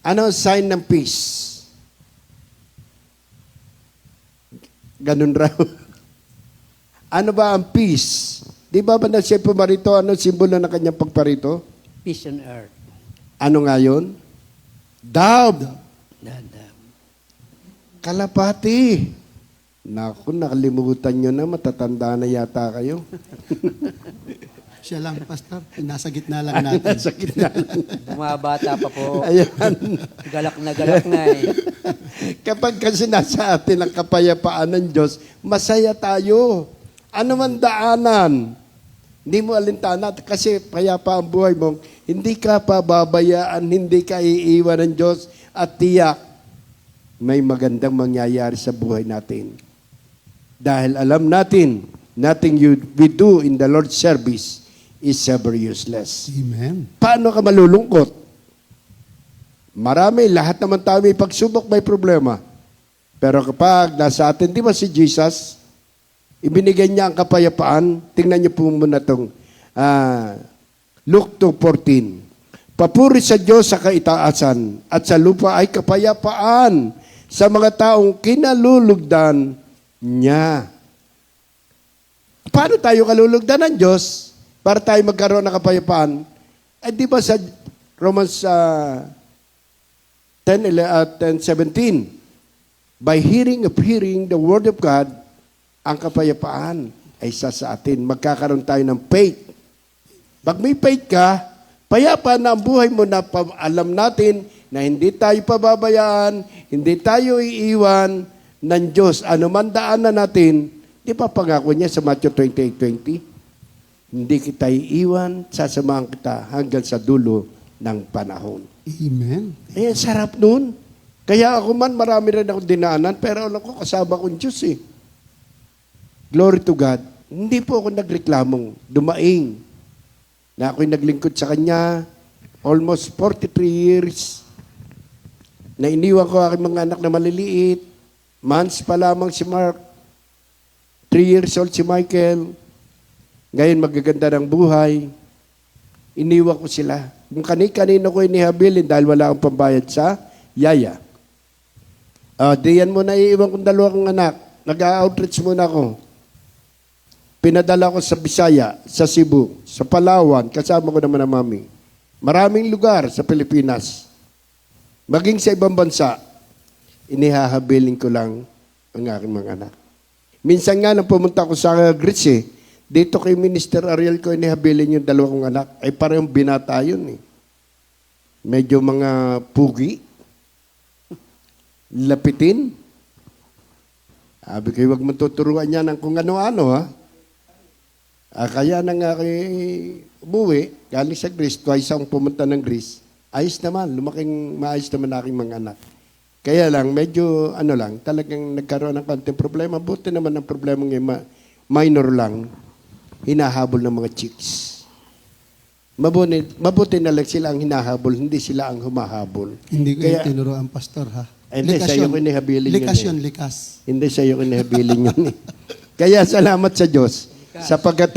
Ano ang sign ng peace? Ganun raw. Ano ba ang peace? Di ba na siya pumarito? Ano simbolo ng kanyang pagparito? Peace on earth. Ano nga yun? Dove. Dadam. Kalapati. Naku, nakalimutan nyo na. Matatanda na yata kayo. Siya lang, Pastor. Nasa gitna lang natin. Sa gitna lang. Bumabata pa po. Ayan. Galak na eh. Kapag kasi nasa atin ang kapayapaan ng Diyos, masaya tayo. Ano man daanan, hindi mo alintana kasi payapa ang buhay mo, hindi ka pababayaan, hindi ka iiwan ng Diyos at tiyak may magandang mangyayari sa buhay natin. Dahil alam natin, nothing we do in the Lord's service is ever useless. Amen. Paano ka malulungkot? Marami, lahat naman tayo may pagsubok, may problema. Pero kapag nasa atin, di ba si Jesus, ibinigay niya ang kapayapaan. Tingnan niyo po muna itong Luke 2:14. Papuri sa Diyos sa kaitaasan at sa lupa ay kapayapaan sa mga taong kinalulugdan niya. Paano tayo kalulugdan ng Diyos para tayo magkaroon ng kapayapaan? Di ba sa Romans 10:17, by hearing the word of God, ang kapayapaan ay isa sa atin. Magkakaroon tayo ng faith. Pag may faith ka, payapa na ang buhay mo na alam natin na hindi tayo pababayaan, hindi tayo iiwan ng Diyos. Ano man daanan natin, Di ba pangako niya sa Matthew 28:20? Hindi kita iiwan, sasamahan kita hanggang sa dulo ng panahon. Amen. Eh, sarap nun. Kaya ako man, marami rin ako dinaanan, pero alam ko, kasama kong Diyos eh. Glory to God. Hindi po ako nagreklamong dumaing na ako'y naglingkod sa Kanya almost 43 years na iniwan ko aking mga anak na maliliit. Months pa lamang si Mark. 3 years old si Michael. Ngayon magaganda ng buhay. Iniwan ko sila. Kung kani-kanino ko inihabilin dahil wala akong pambayad sa yaya. Diyan mo na iiwan kong 2 kong anak. Nag-outreach muna ako. Pinadala ko sa Bisaya, sa Cebu, sa Palawan, kasama ko naman ang mami. Maraming lugar sa Pilipinas. Maging sa ibang bansa, inihahabilin ko lang ang aking mga anak. Minsan nga nang pumunta ko sa Greece, dito kay Minister Ariel ko inihabilin yung 2 kong anak. Ay parang binata yun eh. Medyo mga pugi. Lapitin. Sabi ko, huwag mong tuturuan niya ng kung ano-ano ha. Kaya nang umuwi, galing sa Greece, twice akong pumunta ng Greece, ayos naman, maayos naman aking mga anak. Kaya lang, medyo talagang nagkaroon ng konting problema. Buti naman ang problema ngayon, minor lang, hinahabol ng mga chicks. Mabuti na lang sila ang hinahabol, hindi sila ang humahabol. Hindi ko yung tinuro ang pastor, ha? Hindi, sa'yo ko inihabilin likas yun. yun, likas. Hindi sa'yo ko inihabilin yun. Kaya salamat sa Diyos. Sapagkat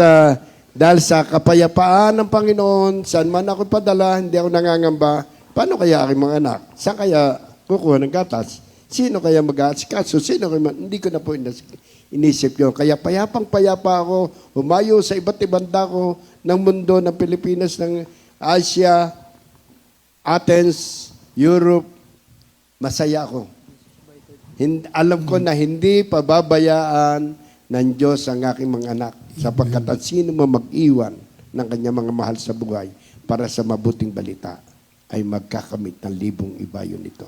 dahil sa kapayapaan ng Panginoon, saan man ako padala, hindi ako nangangamba, paano kaya aking mga anak? Saan kaya kukuha ng gatas? Sino kaya mag-aasikaso? Hindi ko na po inisip yun. Kaya payapang-payapa ako, humayo sa iba't ibang dako ng mundo ng Pilipinas, ng Asia, Athens, Europe. Masaya ako. Alam ko na hindi pababayaan ng Diyos ang aking mga anak sapagkat at sino man mag-iwan ng kanyang mga mahal sa buhay para sa mabuting balita ay magkakamit ng libong iba yun ito.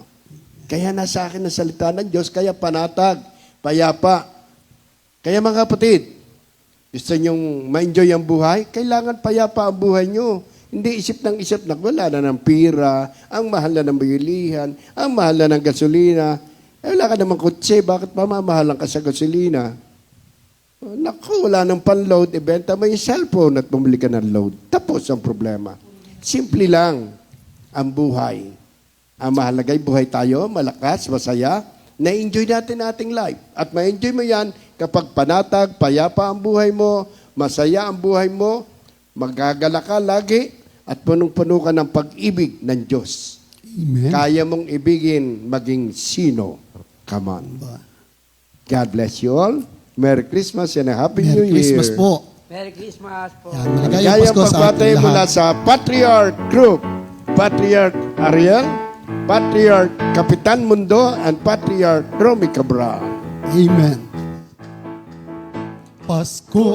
Kaya nasa akin ang salita ng Diyos, kaya panatag, payapa. Kaya mga kapatid, gusto nyong ma-enjoy ang buhay? Kailangan payapa ang buhay nyo. Hindi isip na wala na ng pira, ang mahal na ng bilihan, ang mahal na ng gasolina. Wala ka namang kutse, bakit mamamahalan ka sa gasolina? Naku, wala nang pan-load, ibenta mo yung cellphone at bumili ka ng load. Tapos ang problema. Simple lang ang buhay. Ang mahalagay buhay tayo, malakas, masaya, na-enjoy natin ating life. At ma-enjoy mo yan kapag panatag, payapa ang buhay mo, masaya ang buhay mo, magagala ka lagi, at punong-puno ka ng pag-ibig ng Diyos. Amen. Kaya mong ibigin maging sino ka man. God bless you all. Merry Christmas and a Happy New Merry Year. Christmas po. Merry Christmas po. Yan, maligayang Kaya Pasko sa pagpatay ating mula lahat. sa Patriarch Group, Patriarch Ariel, Patriarch Kapitan Mundo, and Patriarch Romy Cabral. Amen. Pasko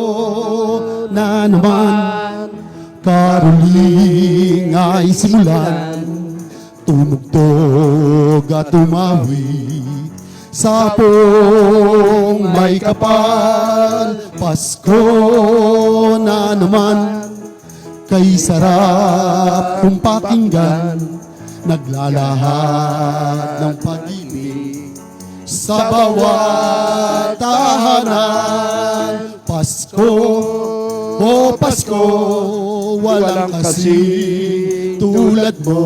na naman, karuling ay simulan, tumugtog at tumawi, sa pong may kapal. Pasko na naman, kay sarap kong pakinggan, naglalahat ng pag-ibig sa bawat tahanan. Pasko, o Pasko, walang kasing tulad mo,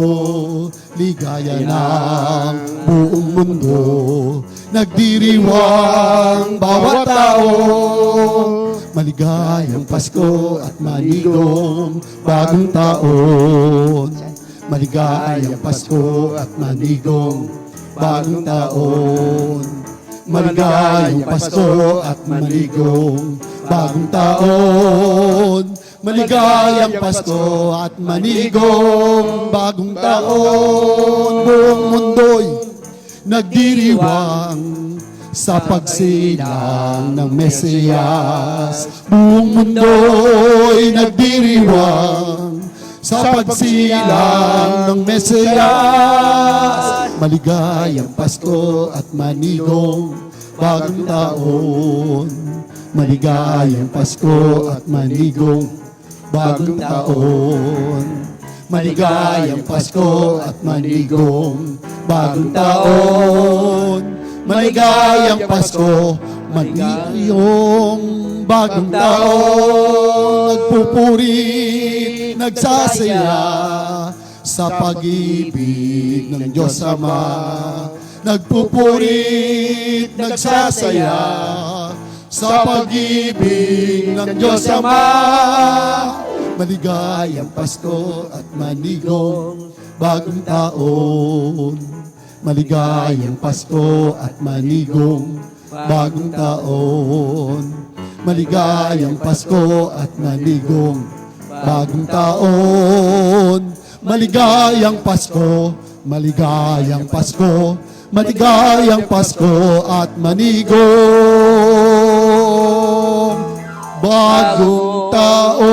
ligaya ng buong mundo, nagdiriwang bawat tao. Maligayang Pasko at manigong bagong taon. Maligayang Pasko at manigong bagong taon. Maligayang Pasko at manigong bagong taon. Maligayang Pasko at manigong bagong taon. Buong mundo'y nagdiriwang sa pagsilang ng Mesiyas. Buong mundo'y nagdiriwang sa pagsilang ng Mesiyas. Maligayang Pasko at manigong bagong taon. Maligayang Pasko at manigong bagong taon. Maligayang Pasko at manigong bagong taon. Maligayang Pasko, maligayang bagong taon. Nagpupuri, nagsasaya sa pag-ibig ng Diyos Ama. Nagpupuri, nagsasaya sa pag-ibig ng Diyos Ama. Maligayang Pasko at manigong bagong taon. Maligayang Pasko at manigong bagong taon. Maligayang Pasko at manigong bagong taon. Maligayang Pasko, maligayang Pasko, maligayang Pasko at manigong bagong taon.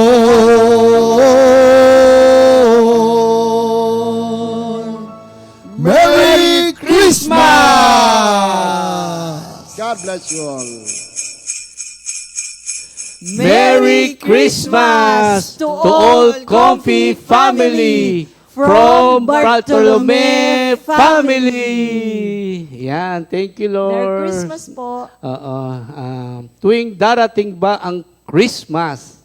Merry Christmas! God bless you all. Merry Christmas to all Comfy family from Bartolome family. Yan, thank you, Lord. Merry Christmas po. Oo. Tuwing darating ba ang Christmas,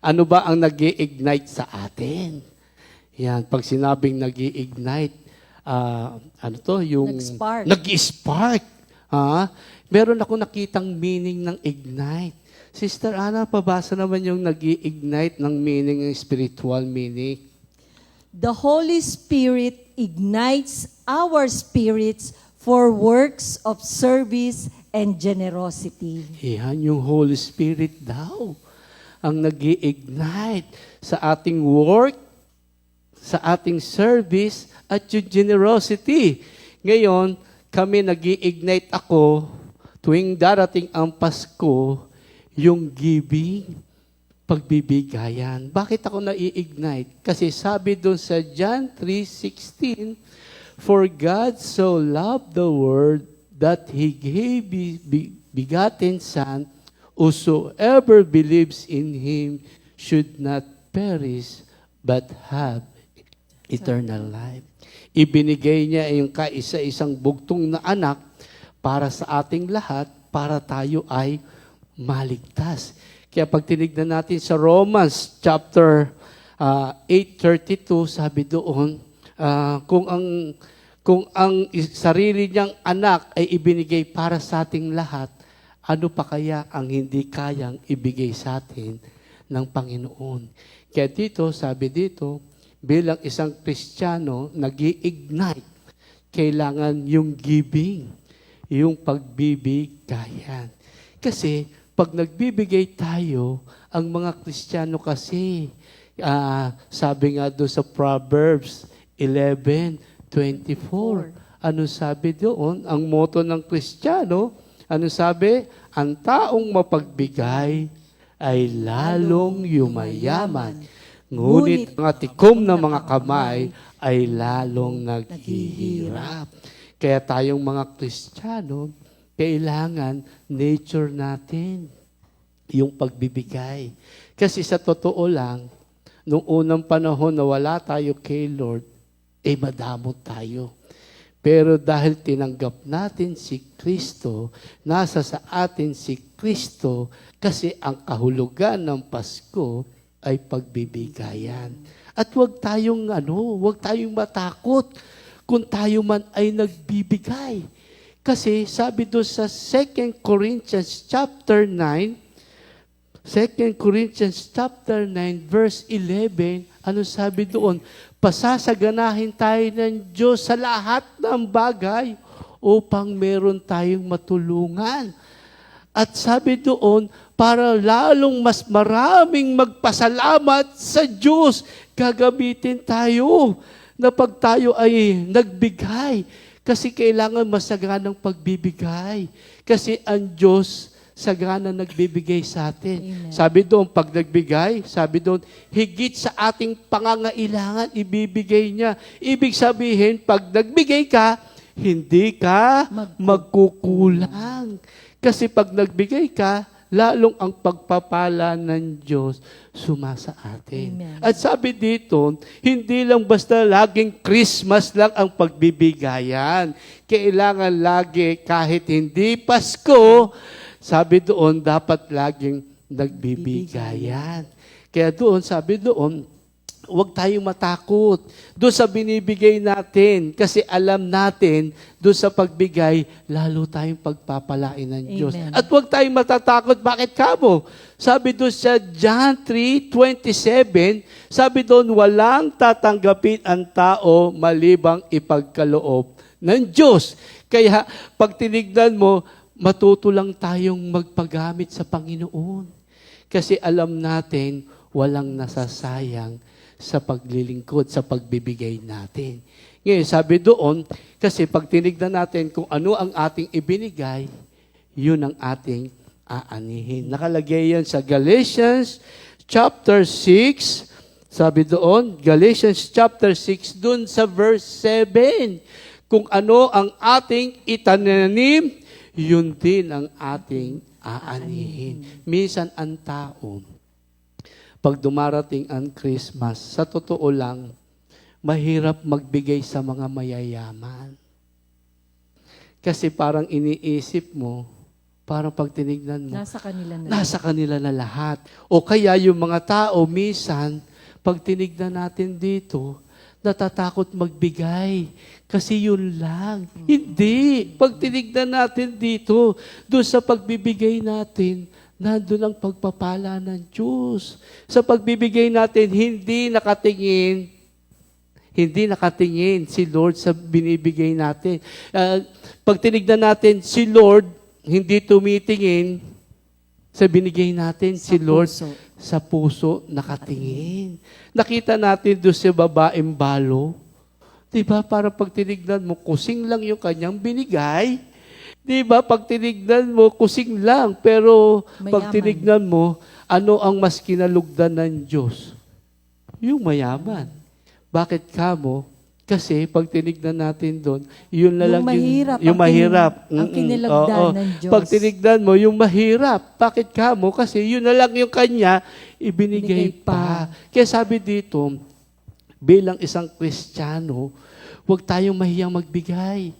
ano ba ang nag-i-ignite sa atin? Yan, pag sinabing nag-i-ignite, ano to? Yung Nag-spark. Nag-i-spark. Meron ako nakitang meaning ng ignite. Sister Ana, pabasa naman yung nag-i-ignite ng meaning, ng spiritual meaning. The Holy Spirit ignites our spirits for works of service and generosity. Yan yung Holy Spirit daw ang nag-i-ignite sa ating work, sa ating service, at yung generosity. Ngayon, kami nag-i-ignite ako tuwing darating ang Pasko, yung giving, pagbibigayan. Bakit ako nai-ignite? Kasi sabi doon sa John 3:16, for God so loved the world that He gave His begotten Son, whosoever believes in Him should not perish, but have eternal life. Ibinigay niya yung kaisa-isang bugtong na anak para sa ating lahat, para tayo ay maligtas. Kaya pag tinignan natin sa Romans chapter 8:32, sabi doon, kung ang sarili niyang anak ay ibinigay para sa ating lahat, ano pa kaya ang hindi kayang ibigay sa atin ng Panginoon? Kaya dito, sabi dito, bilang isang Kristiyano, nag-i-ignite, kailangan yung giving, yung pagbibigayan. Kasi, pag nagbibigay tayo, ang mga Kristiyano kasi, sabi nga doon sa Proverbs 11:24, ano sabi doon? Ang motto ng Kristiyano, ano sabi? Ang taong mapagbigay ay lalong yumayaman. Ngunit ang tikom ng mga kamay ay lalong naghihirap. Kaya tayong mga Kristiyano, kailangan nature natin yung pagbibigay. Kasi sa totoo lang, nung unang panahon na wala tayo kay Lord, madamot tayo. Pero dahil tinanggap natin si Kristo, nasa sa atin si Kristo, kasi ang kahulugan ng Pasko ay pagbibigayan. At huwag tayong matakot kung tayo man ay nagbibigay. Kasi sabi doon sa 2 Corinthians chapter 9 verse 11, ano sabi doon? Pasasaganahin tayo ng Diyos sa lahat ng bagay upang meron tayong matulungan. At sabi doon, para lalong mas maraming magpasalamat sa Diyos, gagamitin tayo na pag tayo ay nagbigay. Kasi kailangan masaganang pagbibigay. Kasi ang Diyos sagana nagbibigay sa atin. Amen. Sabi doon, pag nagbigay, sabi doon, higit sa ating pangangailangan, ibibigay niya. Ibig sabihin, pag nagbigay ka, hindi ka magkukulang. Kasi pag nagbigay ka, lalong ang pagpapala ng Diyos sumasa atin. Amen. At sabi dito, hindi lang basta laging Christmas lang ang pagbibigayan. Kailangan lagi, kahit hindi Pasko, sabi doon, dapat laging nagbibigayan. Kaya doon, sabi doon, huwag tayong matakot doon sa binibigay natin kasi alam natin doon sa pagbigay, lalo tayong pagpapalain ng Diyos. Amen. At huwag tayong matatakot. Bakit kamo? Sabi doon sa John 3:27, sabi doon, walang tatanggapin ang tao malibang ipagkaloob ng Diyos. Kaya pag tinignan mo, matuto lang tayong magpagamit sa Panginoon. Kasi alam natin, walang nasasayang sa paglilingkod, sa pagbibigay natin. Ngayon, sabi doon, kasi pag tinignan natin kung ano ang ating ibinigay, yun ang ating aanihin. Nakalagay yan sa Galatians chapter 6, sabi doon, Galatians chapter 6, doon sa verse 7, kung ano ang ating itananim, yun din ang ating aanihin. Minsan ang tao, pag dumarating ang Christmas, sa totoo lang, mahirap magbigay sa mga mayayaman. Kasi parang iniisip mo, parang pag tinignan mo, nasa kanila na lahat. O kaya yung mga tao, minsan, pag tinignan natin dito, natatakot magbigay. Kasi yun lang. Hindi. Pag tinignan natin dito, doon sa pagbibigay natin, nandun ang pagpapala ng Diyos. Sa pagbibigay natin, hindi nakatingin si Lord sa binibigay natin. Pag tinignan natin, si Lord, hindi tumitingin sa binigay natin. Si Lord, sa puso nakatingin. Nakita natin doon sa babaeng balo. Diba? Para pag tinignan mo, kusing lang yung kanyang binigay. Diba? Pag tinignan mo, kusing lang. Pero pag tinignan mo, ano ang mas kinalugdan ng Diyos? Yung mayaman. Bakit kamo? Kasi pag tinignan natin doon, yun na lang yung mahirap. Ang kinalugdan ng Diyos. Pag tinignan mo, yung mahirap. Bakit kamo? Kasi yun na lang yung kanya ibinigay pa. Kaya sabi dito, bilang isang Kristiyano, huwag tayong mahiyang magbigay.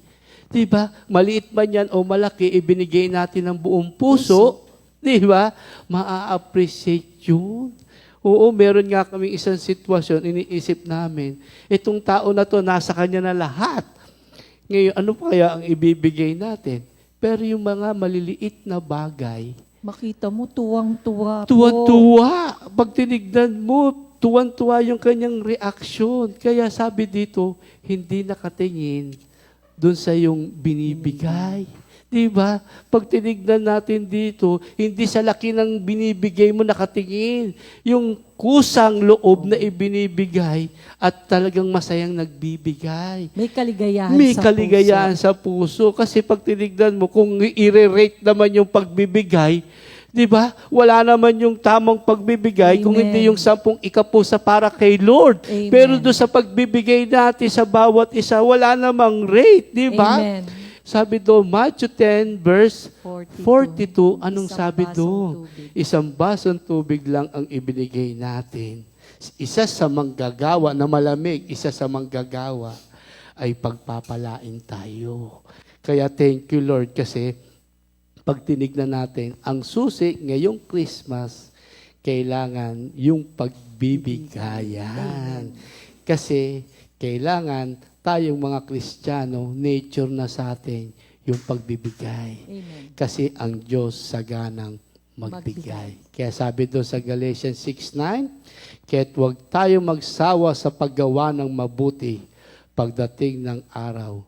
Diba? Maliit man yan o malaki, ibinigay natin ng buong puso. Diba? Ma-appreciate yun. Oo, meron nga kaming isang sitwasyon, iniisip namin, itong tao na to, nasa kanya na lahat. Ngayon, ano pa kaya ang ibibigay natin? Pero yung mga maliliit na bagay, Makita mo, tuwang-tuwa po. tuwan-tuwa. Pag tinignan mo, tuwan-tuwa yung kanyang reaksyon. Kaya sabi dito, hindi nakatingin doon sa yung binibigay. Diba? Pag tinignan natin dito, hindi sa laki ng binibigay mo nakatingin. Yung kusang loob na ibinibigay at talagang masayang nagbibigay. May kaligayahan May sa kaligayahan sa puso. Kasi pag tinignan mo, kung i-rate naman yung pagbibigay, di ba? Wala naman yung tamang pagbibigay kung Amen. hindi yung 10 ikapusa para kay Lord. Amen. Pero doon sa pagbibigay natin sa bawat isa, wala namang rate, di ba? Amen. Sabi doon, Matthew 10 verse 42, anong Isang sabi basong doon? tubig. Isang basong tubig lang ang ibinigay natin. Isa sa manggagawa na malamig, isa sa manggagawa ay pagpapalain tayo. Kaya thank you Lord kasi pag tinignan natin, ang susi ngayong Christmas, kailangan yung pagbibigayan. Kasi kailangan tayong mga Kristiyano, nature na sa atin yung pagbibigay. Amen. Kasi ang Diyos saganang magbigay. Kaya sabi doon sa Galatians 6:9, kaya't huwag tayo magsawa sa paggawa ng mabuti. Pagdating ng araw,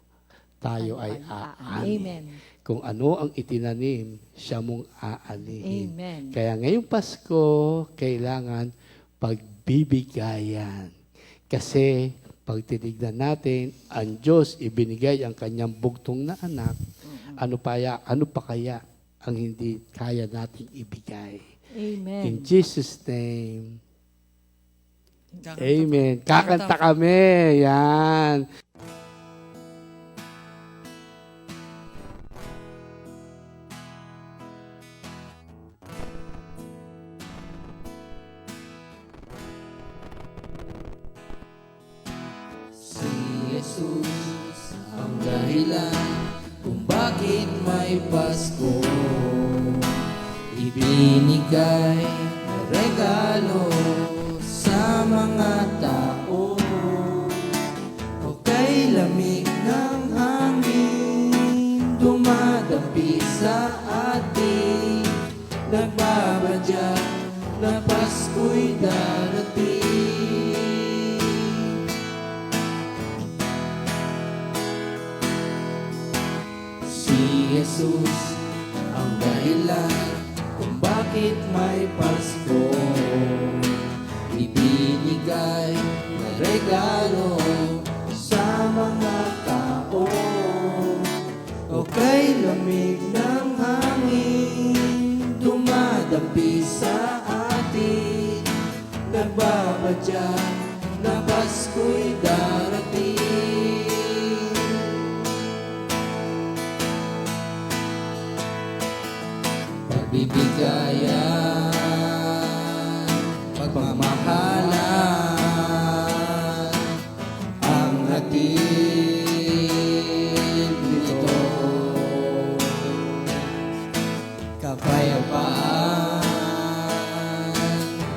tayo ay aani. Amen. Kung ano ang itinanim, siya mong aanihin. Amen. Kaya ngayong Pasko, kailangan pagbibigayan. Kasi pag tinignan natin, ang Diyos ibinigay ang kanyang bugtong na anak, ano pa kaya ang hindi kaya nating ibigay? Amen. In Jesus' name, Amen. Kakanta kami. Yan. bakit may Pasko ibinigay na regalo sa mga tao o kay lamig ng hangin dumadampi sa atin nagbabadya na Pasko'y darating. Si Jesus ang dahilan kung bakit may Pasko ibinigay na regalo sa mga tao o kay lamig ng hangin dumadampi sa atin nagbabadya na Pasko'y darating. Pagbibigayan, pagmamahalan, ang hatid nito. Kapayapaan,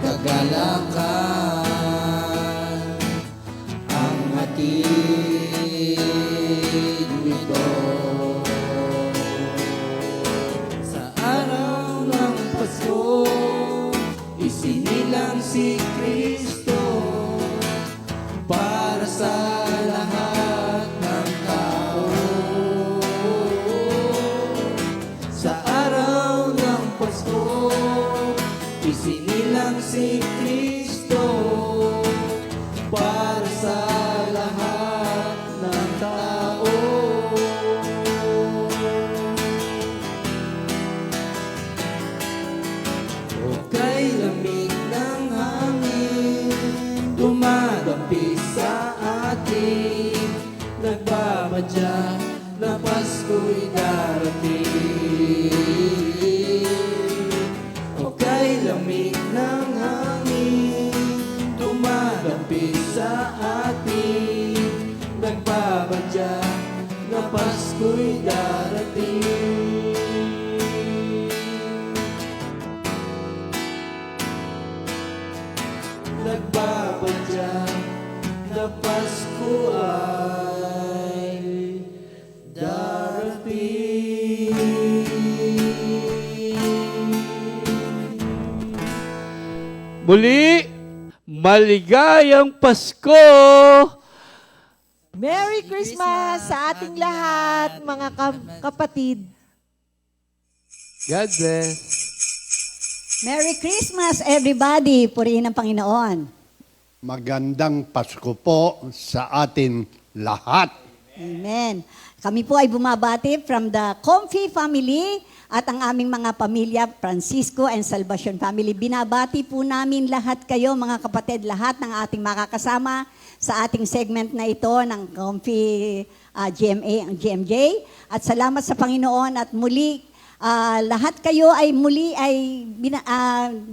kagalakan, ang hatid nito. Sa araw ng Pasko, isinilang si Kristo para sa lahat ng tao. Sa araw ng Pasko, isinilang si Kristo para sa lahat ng tao. O kay lamig ng hangin dumadampi sa atin nagbabadya na Pasko'y darating. O kay lamig ng hangin dumadampi sa atin nagbabadya na Pasko'y darating. Nagbabadya na Pasko ay darating. Muli, maligayang Pasko! Merry Christmas sa ating lahat, mga kapatid. God bless. Merry Christmas, everybody! Purihin ang Panginoon. Magandang Pasko po sa atin lahat. Amen. Kami po ay bumabati from the Comfy family at ang aming mga pamilya, Francisco and Salvacion family. Binabati po namin lahat kayo, mga kapatid, lahat ng ating makakasama sa ating segment na ito ng Comfy GMA, ang GMJ. At salamat sa Panginoon at muli, lahat kayo ay muli ay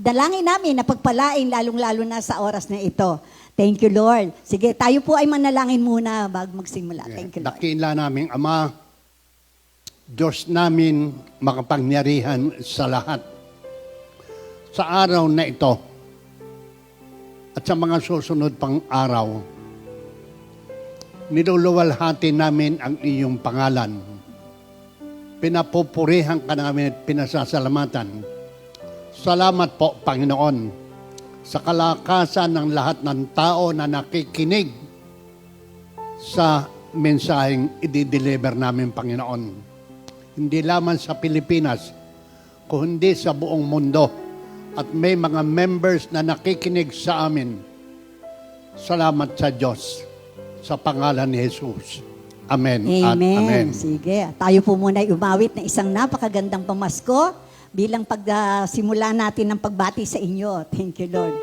dalangin namin na pagpalain lalong-lalo na sa oras na ito. Thank you, Lord. Sige, tayo po ay manalangin muna bago magsimula. Thank you, Lord. Dakila naming Ama, Diyos namin makapangyarihan sa lahat. Sa araw na ito at sa mga susunod pang araw, niluluwalhati namin ang iyong pangalan. Pinapupurihan ka namin at pinasasalamatan. Salamat po, Panginoon, sa kalakasan ng lahat ng tao na nakikinig sa mensaheng i-deliver namin, Panginoon. Hindi lamang sa Pilipinas, kundi sa buong mundo. At may mga members na nakikinig sa amin. Salamat sa Diyos, sa pangalan ni Jesus. Amen. Amen. At amen. Sige. Tayo po muna ay umawit na isang napakagandang pamasko bilang pagsimula natin ng pagbati sa inyo. Thank you, Lord.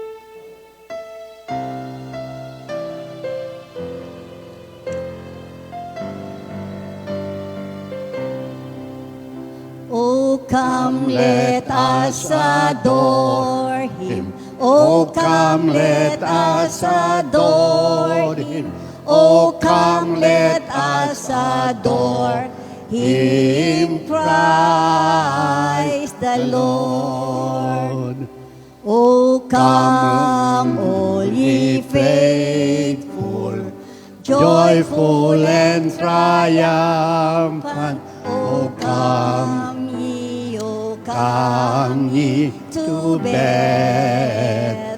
Oh, come, let us adore Him. Oh, come, let us adore Him. Oh, come, let us adore Him Christ the Lord. O come, all ye faithful, joyful and triumphant. O come ye to Bethlehem.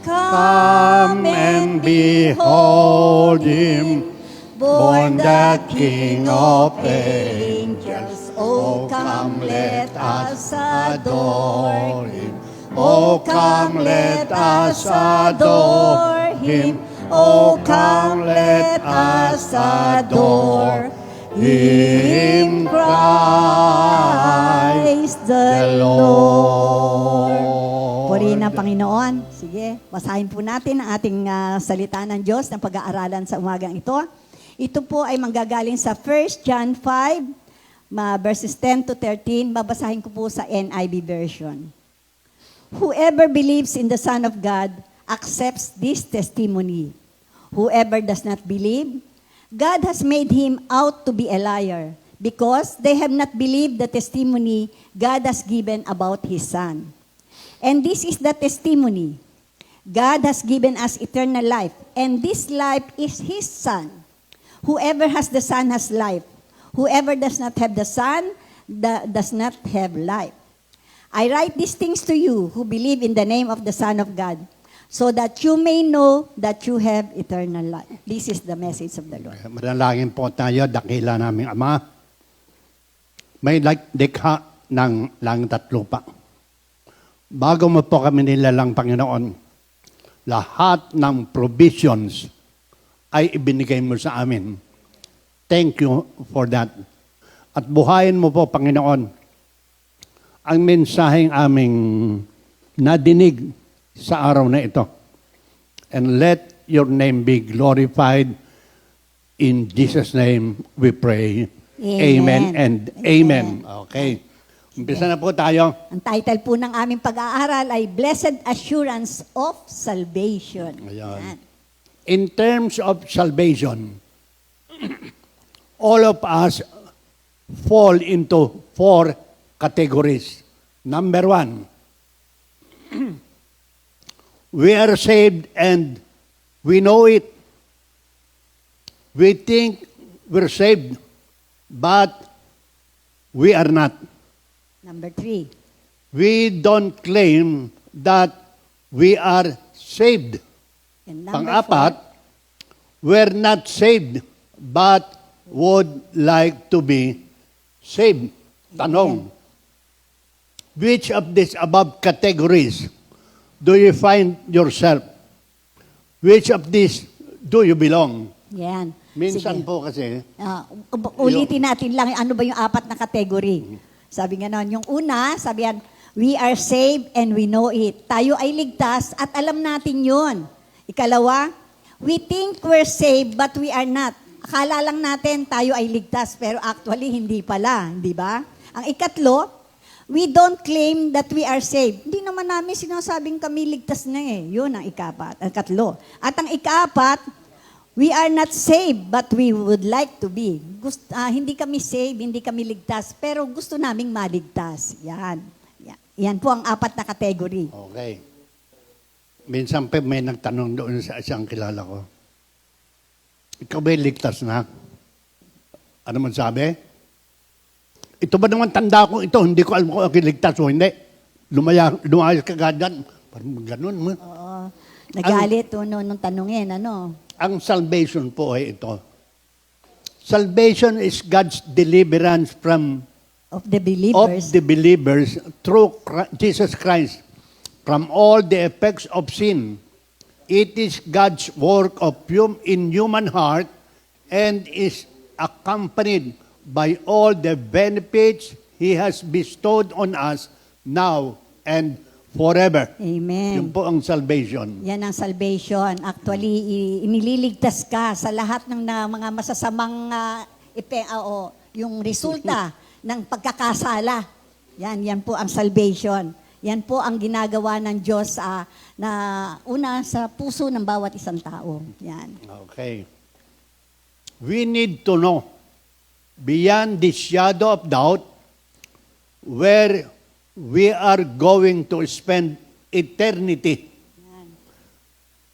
Come and behold Him, born the King of angels. Oh, come, let us adore Him. Oh, come, let us adore Him. Oh, come, let us adore Him, Christ the Lord. Purihin ang Panginoon. Sige, basahin po natin ang ating salita ng Diyos na pag-aaralan sa umagang ito. Ito po ay manggagaling sa 1 John 5, verses 10 to 13. Babasahin ko po sa NIV version. Whoever believes in the Son of God accepts this testimony. Whoever does not believe, God has made him out to be a liar, because they have not believed the testimony God has given about His Son. And this is the testimony. God has given us eternal life, and this life is His Son. Whoever has the Son has life. Whoever does not have the Son does not have life. I write these things to you who believe in the name of the Son of God, so that you may know that you have eternal life. This is the message of the Lord. Manalangin po tayo, dakila naming Ama. May likha ng langit at lupa. Bago mo po kami nilalang, Panginoon, lahat ng provisions ay ibinigay mo sa amin. Thank you for that. At buhayin mo po, Panginoon, ang mensaheng aming nadinig sa araw na ito. And let your name be glorified. In Jesus' name we pray. Amen and amen. Okay. Umpisa na po tayo. Ang title po ng aming pag-aaral ay Blessed Assurance of Salvation. Ayan. In terms of salvation, all of us fall into 4 categories. Number 1, we are saved and we know it. We think we're saved, but we are not. Number 3, we don't claim that we are saved. and number Pang-apat, we're not saved, but would like to be saved. Tanong, which of these above categories do you find yourself? Which of these do you belong? 4. Yan. Minsan Sige. po kasi, Ulitin natin lang ano ba yung 4 na category. Sabi nga noon, yung una, sabi yan, we are saved and we know it. Tayo ay ligtas at alam natin yun. Ikalawa, we think we're saved but we are not. Akala lang natin tayo ay ligtas pero actually hindi pala, di ba? Ang ikatlo, we don't claim that we are saved. Hindi naman namin sinasabing kami ligtas na eh. Yun ang ikatlo. At ang ikaapat, we are not saved but we would like to be. Hindi kami saved, hindi kami ligtas, pero gusto naming maligtas. Yan. Yan po ang 4 na category. okay. Minsan pa may nagtanong doon sa isang kilala ko, ikaw ba'y ligtas na? Ano man sabi? Ito ba naman tanda ko ito? Hindi ko alam kung ako ligtas o hindi. Lumayas ka ganyan. Parang ganun. Oo. Nagalit nung tanungin, ano? Ang salvation po ay ito. Salvation is God's deliverance of the believers through Jesus Christ from all the effects of sin. It is God's work in human heart and is accompanied by all the benefits He has bestowed on us now and forever. Amen. Yun po ang salvation. Yan ang salvation. Actually, inililigtas ka sa lahat ng mga masasamang yung resulta ng pagkakasala. Yan po ang salvation. Yan po ang ginagawa ng Diyos na una sa puso ng bawat isang tao. Yan. Okay. we need to know beyond the shadow of doubt where we are going to spend eternity.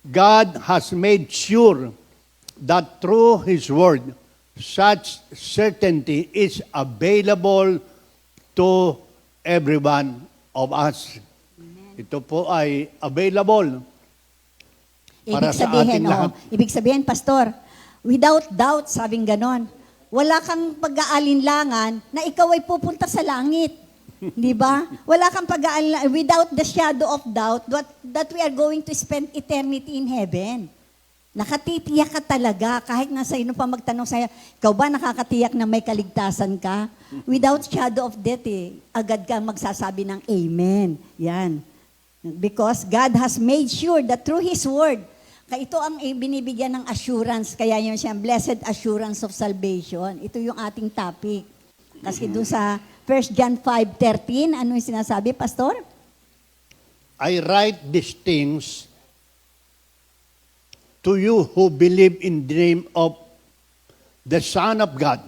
God has made sure that through His Word, such certainty is available to every one of us. Ito po ay available para Ibig sa sabihin, ating lahat. Ibig sabihin, Pastor, without doubt, sabing ganon, wala kang pag-aalinlangan na ikaw ay pupunta sa langit. Di ba? Wala kang pag-aalinlangan, without the shadow of doubt, that we are going to spend eternity in heaven. Nakatitiyak ka talaga, kahit na sa ino pa magtanong sa'yo, ikaw ba nakakatiyak na may kaligtasan ka? Without shadow of death, agad ka magsasabi ng amen. Yan. Because God has made sure that through His Word, ito ang binibigyan ng assurance, kaya yun siya, blessed assurance of salvation. Ito yung ating topic. Kasi doon sa 1 John 5:13, ano yung sinasabi, Pastor? I write these things to you who believe in the name of the Son of God,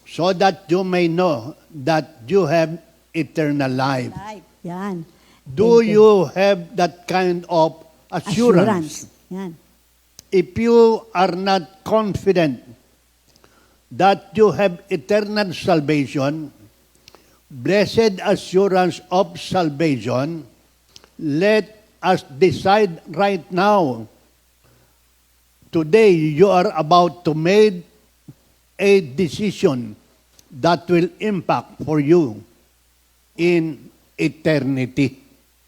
so that you may know that you have eternal life. Yan. Do you have that kind of assurance? Yan. If you are not confident that you have eternal salvation, blessed assurance of salvation, let us decide right now. Today, you are about to make a decision that will impact for you in eternity.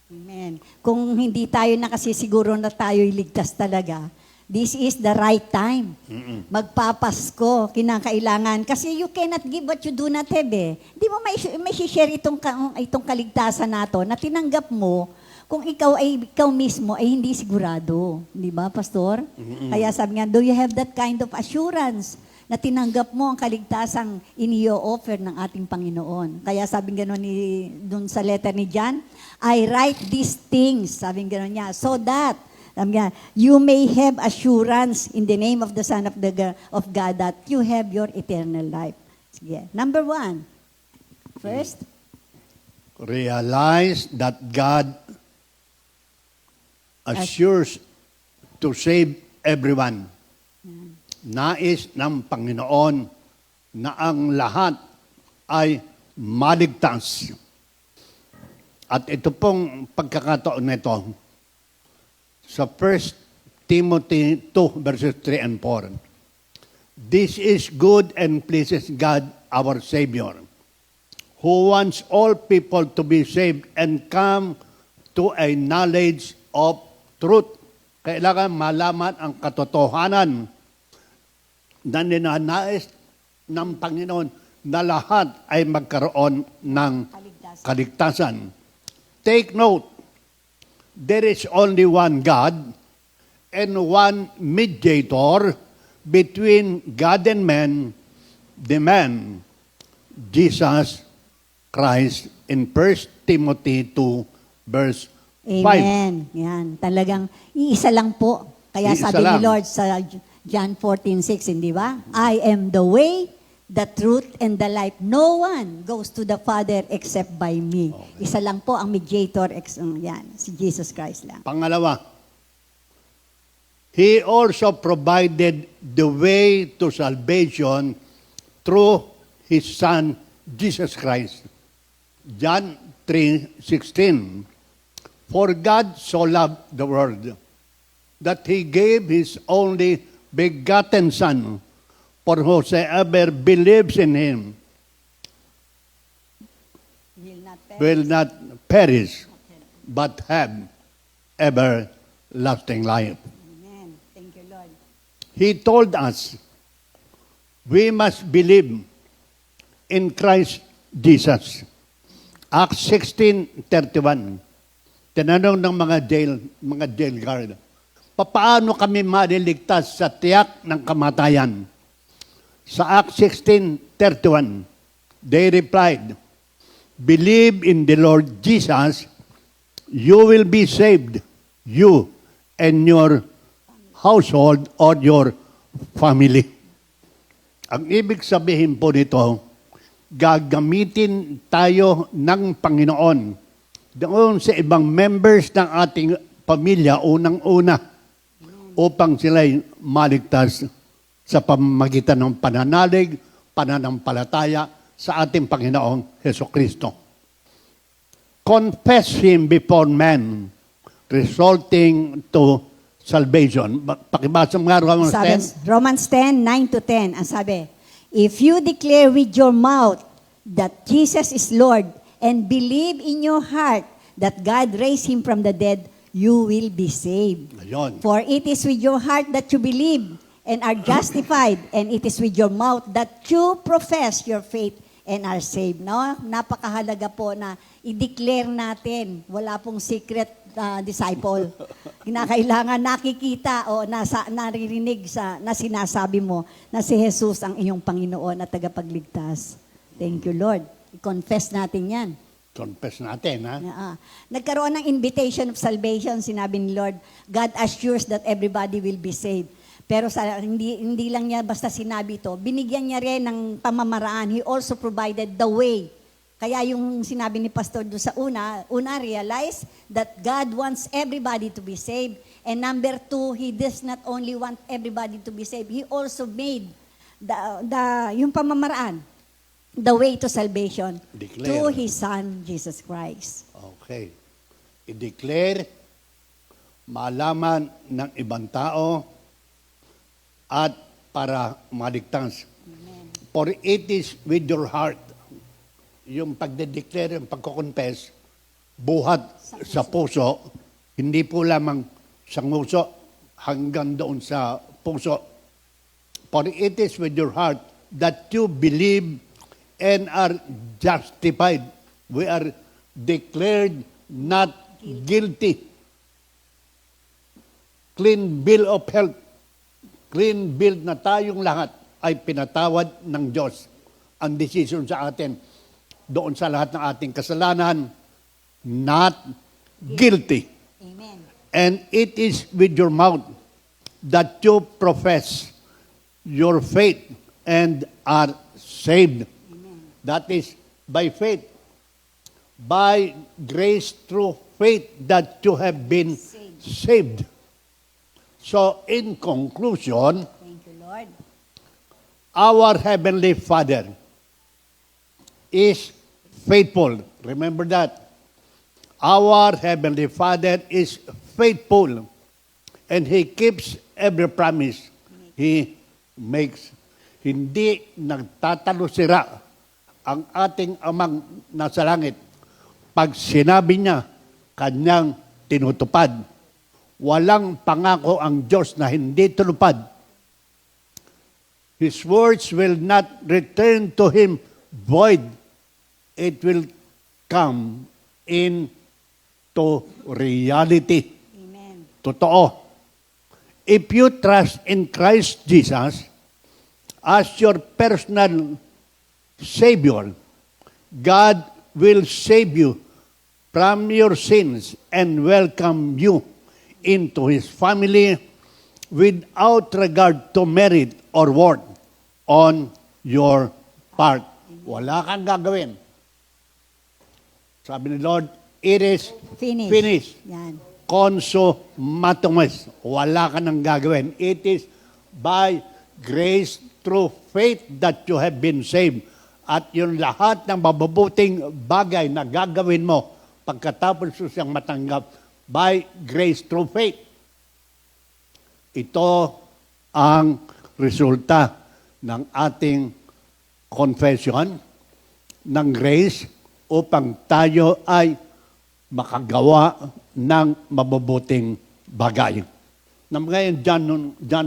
Amen. Kung hindi tayo nakasisiguro na tayo'y ligtas talaga, this is the right time. Magpapasko, kinakailangan. Kasi you cannot give what you do not have eh. Di mo may share itong kaligtasan nato na tinanggap mo kung ikaw mismo ay hindi sigurado. Di ba, Pastor? Kaya sabi nga, do you have that kind of assurance na tinanggap mo ang kaligtasang iniyo-offer ng ating Panginoon? Kaya sabi gano'n dun sa letter ni John, I write these things, sabi gano'n niya, so that, sabi nga, you may have assurance in the name of the Son of God that you have your eternal life. Sige. Number 1. First, Realize that God assures to save everyone. Nais ng Panginoon na ang lahat ay maligtas. At ito pong pagkakataon nito sa 1 Timothy 2 verses 3 and 4. This is good and pleases God our Savior, who wants all people to be saved and come to a knowledge of truth. Kailangan malaman ang katotohanan na ninanais ng Panginoon na lahat ay magkaroon ng kaligtasan. Take note, there is only one God and one mediator between God and man, the man, Jesus Christ, in 1 Timothy 2, verse 5. Amen. Yan. Talagang iisa lang po. Kaya Iisa sabi ni lang. Lord sa John 14:6, hindi ba? I am the way, the truth, and the life. No one goes to the Father except by me. Isa lang po ang mediator, yan, si Jesus Christ lang. Pangalawa, He also provided the way to salvation through His Son, Jesus Christ. John 3:16. For God so loved the world that He gave His only begotten Son, for whosoever believes in Him will not perish, but have everlasting life. Amen. Thank you, Lord. He told us we must believe in Christ Jesus. Acts 16:31. Tinanong ng mga jail guard, paano kami maliligtas sa tiyak ng kamatayan? Sa Acts 16:31, they replied, believe in the Lord Jesus, you will be saved, you and your household or your family. Ang ibig sabihin po nito, gagamitin tayo ng Panginoon doon sa ibang members ng ating pamilya unang-una upang sila'y maligtas sa pamamagitan ng pananalig, pananampalataya sa ating Panginoong Hesukristo. Confess Him before men, resulting to salvation. Pakibasa mo nga Romans Sabi, 10. Romans 10, 9 to 10. Ang sabi, if you declare with your mouth that Jesus is Lord and believe in your heart that God raised Him from the dead, you will be saved. Ayun. For it is with your heart that you believe and are justified, and it is with your mouth that you profess your faith and are saved. No? Napakahalaga po na i-declare natin. Wala pong secret disciple. Kinakailangan nakikita o naririnig na sinasabi mo na si Jesus ang iyong Panginoon at tagapagligtas. Thank you, Lord. I-confess natin yan. Confess natin, ha? Nagkaroon ng invitation of salvation, sinabi ni Lord, God assures that everybody will be saved. Pero hindi lang niya basta sinabi ito, binigyan niya rin ng pamamaraan. He also provided the way. Kaya yung sinabi ni Pastor doon sa una realize that God wants everybody to be saved. And number 2, He does not only want everybody to be saved, He also made yung pamamaraan, the way to salvation, Declare. to His Son, Jesus Christ. Okay. I-declare, malaman ng ibang tao, at para maligtas. For it is with your heart, yung pagde-declare, yung pagko-confess, buhat sa puso, hindi po lamang sa nguso, hanggang doon sa puso. For it is with your heart that you believe and are justified. We are declared not guilty. Clean bill of health. Clean bill na tayong lahat ay pinatawad ng Diyos. Ang decision sa atin, doon sa lahat ng ating kasalanan, not guilty. Amen. And it is with your mouth that you profess your faith and are saved. Amen. That is by faith. By grace through faith that you have been saved. So, in conclusion, Thank you, Lord. our Heavenly Father is faithful. Remember that. Our Heavenly Father is faithful. And He keeps every promise He makes. Hindi nagtatalo-sira ang ating amang nasa langit. Pag sinabi niya, kanyang tinutupad. Walang pangako ang Diyos na hindi tulupad. His words will not return to Him void. It will come into reality. Amen. Totoo. If you trust in Christ Jesus as your personal Savior, God will save you from your sins and welcome you into His family without regard to merit or worth on your part. Wala kang gagawin. Sabi ni Lord, it is finished. Yan. Consummatum est. Wala ka nang gagawin. It is by grace through faith that you have been saved. At yung lahat ng mabubuting bagay na gagawin mo pagkatapos mo siyang matanggap by grace through faith. Ito ang resulta ng ating confession ng grace upang tayo ay makagawa ng mabubuting bagay. Ngayon, John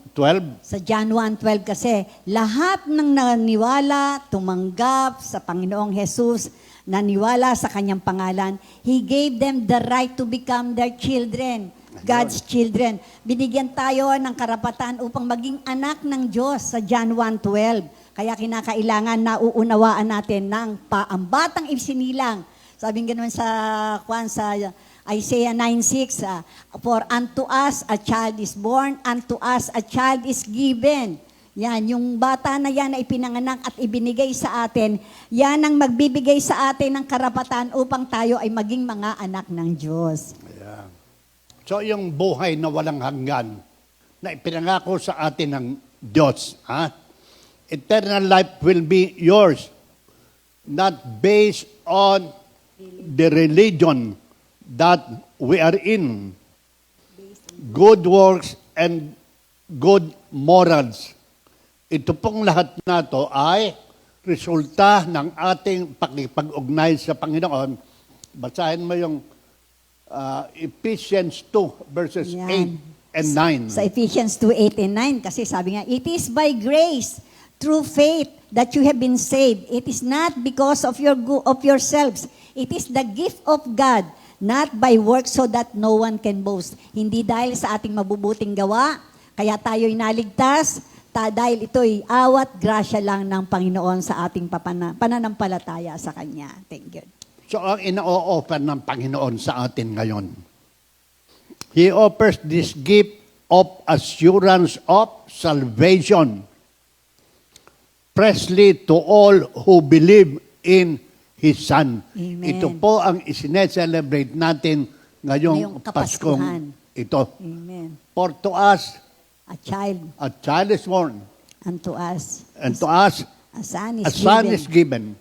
1:12. Sa John 1:12 kasi, lahat ng naniwala, tumanggap sa Panginoong Jesus, naniwala sa kanyang pangalan, He gave them the right to become their children, God's children. Binigyan tayo ng karapatan upang maging anak ng Diyos sa John 1:12. Kaya kinakailangan na uunawaan natin ng ang batang isinilang. Sabi ganoon sa Isaiah 9:6, for unto us a child is born, unto us a child is given. Yan, yung bata na yan na ipinanganak at ibinigay sa atin, yan ang magbibigay sa atin ng karapatan upang tayo ay maging mga anak ng Diyos. Ayan. So yung buhay na walang hanggan na ipinangako sa atin ng Diyos, eternal life will be yours, not based on the religion that we are in. Good works and good morals. Ito pong lahat na to ay resulta ng ating pakipag-ugnay sa Panginoon. Basahin mo yung Ephesians 2 verses 8 and 9. Sa Ephesians 2:8 and 9, kasi sabi nga, it is by grace, through faith, that you have been saved. It is not because of yourselves. It is the gift of God, not by works so that no one can boast. Hindi dahil sa ating mabubuting gawa, kaya tayo'y naligtas, dahil ito'y awat grasya lang ng Panginoon sa ating pananampalataya sa Kanya. Thank you. So ang ino-offer ng Panginoon sa atin ngayon, He offers this gift of assurance of salvation, freshly to all who believe in His Son. Amen. Ito po ang isineselebrate natin ngayong Paskong ito. Amen. For to us, a child is born. And to us, A son is given.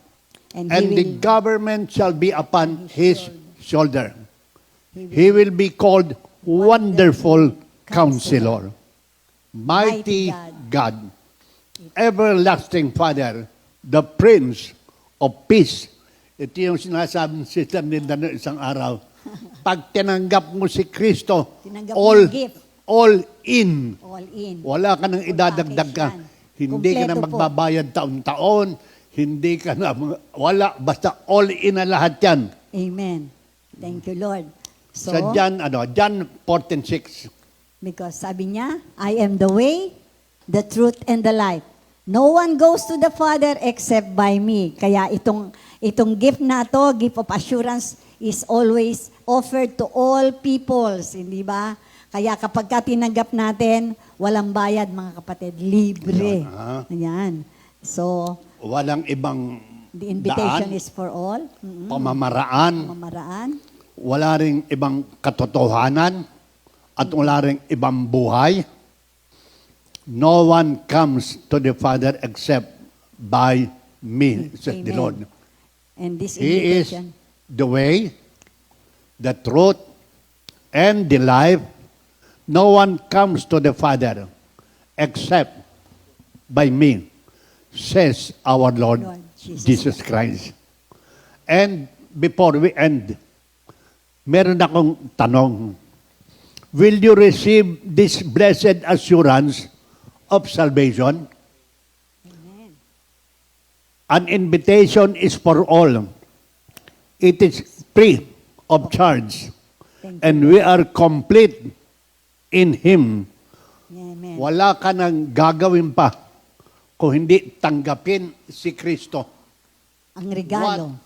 And the government shall be upon his shoulder. He will be called Wonderful Counselor, Mighty God, Everlasting Father, the Prince of Peace. Ito yung sinasabi ng Sister Linda noong isang araw. Pag tinanggap mo si Kristo, all in. Wala ka nang idadagdag ka. Hindi ka na magbabayad taon-taon. Hindi ka na, wala. Basta all in na lahat yan. Amen. Thank you, Lord. So, sa John 14:6. Because sabi niya, I am the way, the truth, and the life. No one goes to the Father except by me. Kaya itong gift na to, gift of assurance, is always offered to all peoples. Hindi ba? Kaya kapag tinanggap natin, walang bayad mga kapatid, libre. Ayan. So, walang ibang the invitation daan, is for all. Pamamaraan. Wala ring ibang katotohanan at wala ring ibang buhay. No one comes to the Father except by me, says the Lord. And this He is invitation, the way, the truth, and the life. No one comes to the Father except by me, says our Lord Jesus Christ. And before we end, meron akong tanong. Will you receive this blessed assurance of salvation? Amen. An invitation is for all. It is free of charge. And we are complete in Him. Amen. Wala ka nang gagawin pa kung hindi tanggapin si Kristo. Ang regalo.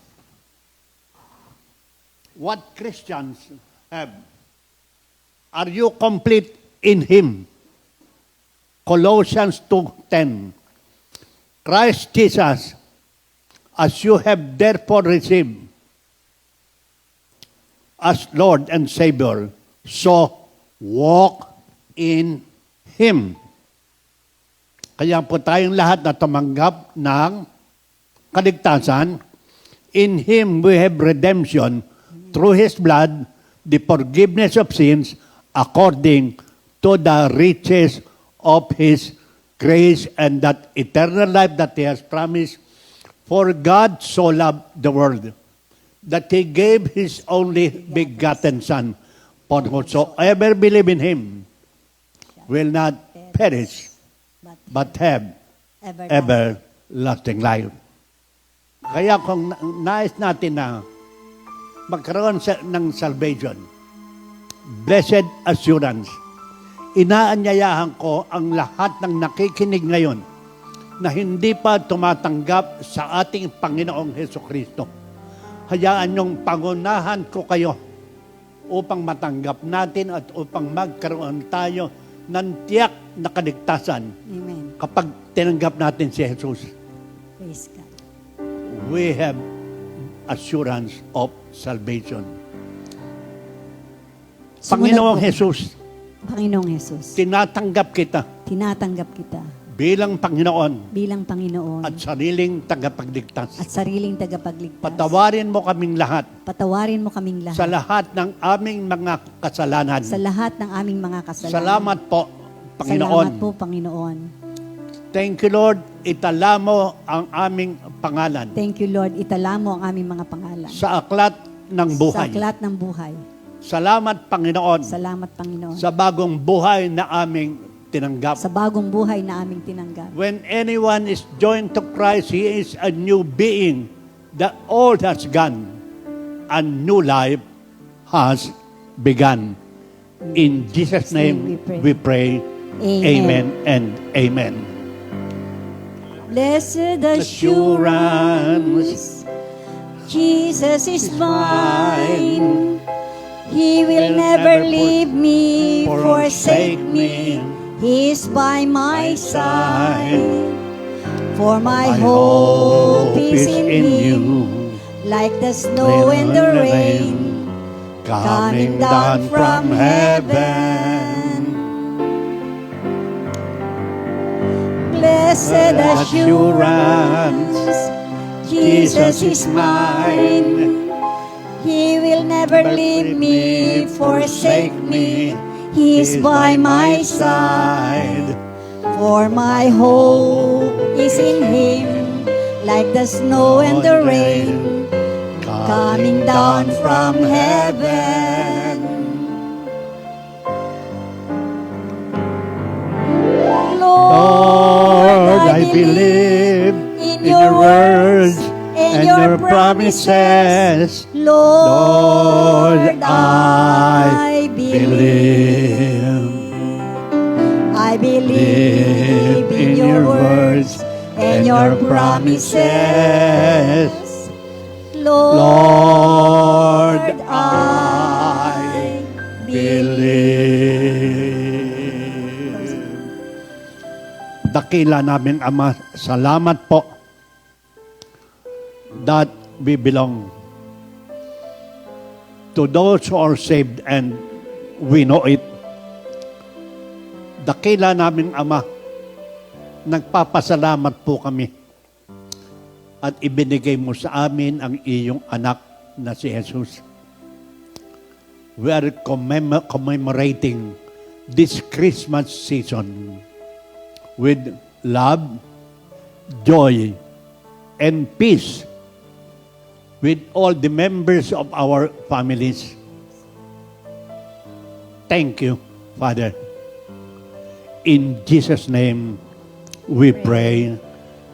What Christians have? Are you complete in Him? Colossians 2:10. Christ Jesus, as you have therefore received as Lord and Savior, so walk in Him. Kaya po tayong lahat na tumanggap ng kaligtasan. In Him we have redemption through His blood, the forgiveness of sins, according to the riches of His grace and that eternal life that He has promised. For God so loved the world that He gave His only begotten Son, for whosoever believe in Him will not perish, but have everlasting life. Kaya kung nais natin na magkaroon ng salvation, blessed assurance, inaanyayahan ko ang lahat ng nakikinig ngayon na hindi pa tumatanggap sa ating Panginoong Hesukristo. Hayaan niyong pangunahan ko kayo upang matanggap natin at upang magkaroon tayo ng tiyak na kaligtasan. Amen. kapag tinanggap natin si Jesus, Praise God. we have assurance of salvation. Panginoong Jesus, Panginoong Jesus, tinatanggap kita tinatanggap kita bilang Panginoon bilang Panginoon at sariling tagapagligtas. at sariling tagapagligtas. Patawarin mo kaming lahat Patawarin mo kaming lahat sa lahat ng aming mga kasalanan. sa lahat ng aming mga kasalanan. Salamat po, Panginoon. Salamat po, Panginoon. Thank you, Lord. Itala mo ang aming pangalan Thank you, Lord. Itala mo ang aming mga pangalan. sa aklat ng Sa buhay. aklat ng buhay. Salamat, Panginoon, Salamat, Panginoon. sa bagong buhay na aming tinanggap. Sa bagong buhay na aming tinanggap. When anyone is joined to Christ, he is a new being. The old has gone. A new life has begun. In Jesus' name we pray. Amen and amen. Blessed assurance, Jesus is mine. He will never leave me, forsake me. He is by my side. For my hope is in Him, like the snow and the rain, coming down from heaven. Blessed assurance, Jesus is mine. He will never leave me, forsake me. He is by my side. For my hope is in Him, like the snow and the rain, coming down from heaven. Lord, I believe in your words and your promises. Lord, I believe. I believe in your words and your promises. Lord, I believe. Dakila namin, Ama, salamat po that we belong to those who are saved and we know it. Dakila namin, Ama, nagpapasalamat po kami at ibinigay mo sa amin ang iyong anak na si Jesus. We are commemorating this Christmas season with love, joy, and peace with all the members of our families. Thank you, Father. In Jesus' name we pray.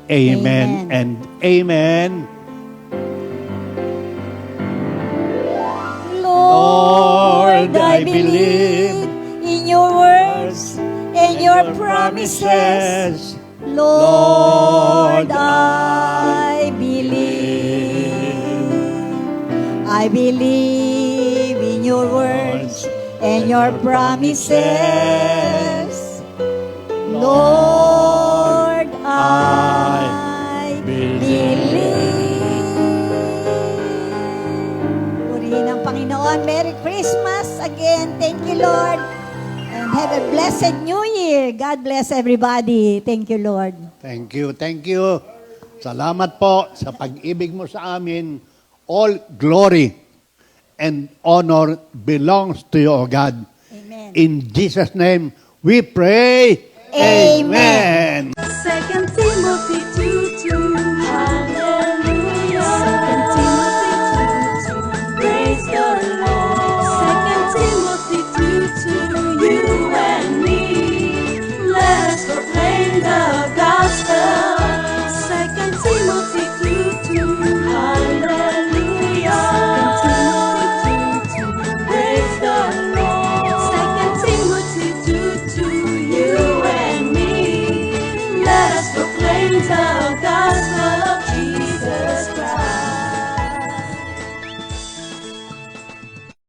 Amen and amen. Lord, I believe in your words and your promises. Lord, I believe. I believe in your words and your promises. Lord, I believe. Purihin ang Panginoon. Merry Christmas again. Thank you, Lord. And have a blessed New Year. God bless everybody. Thank you, Lord. Thank you, thank you. Salamat po sa pag-ibig mo sa amin. All glory and honor belongs to you, O God. Amen. In Jesus' name we pray. Amen.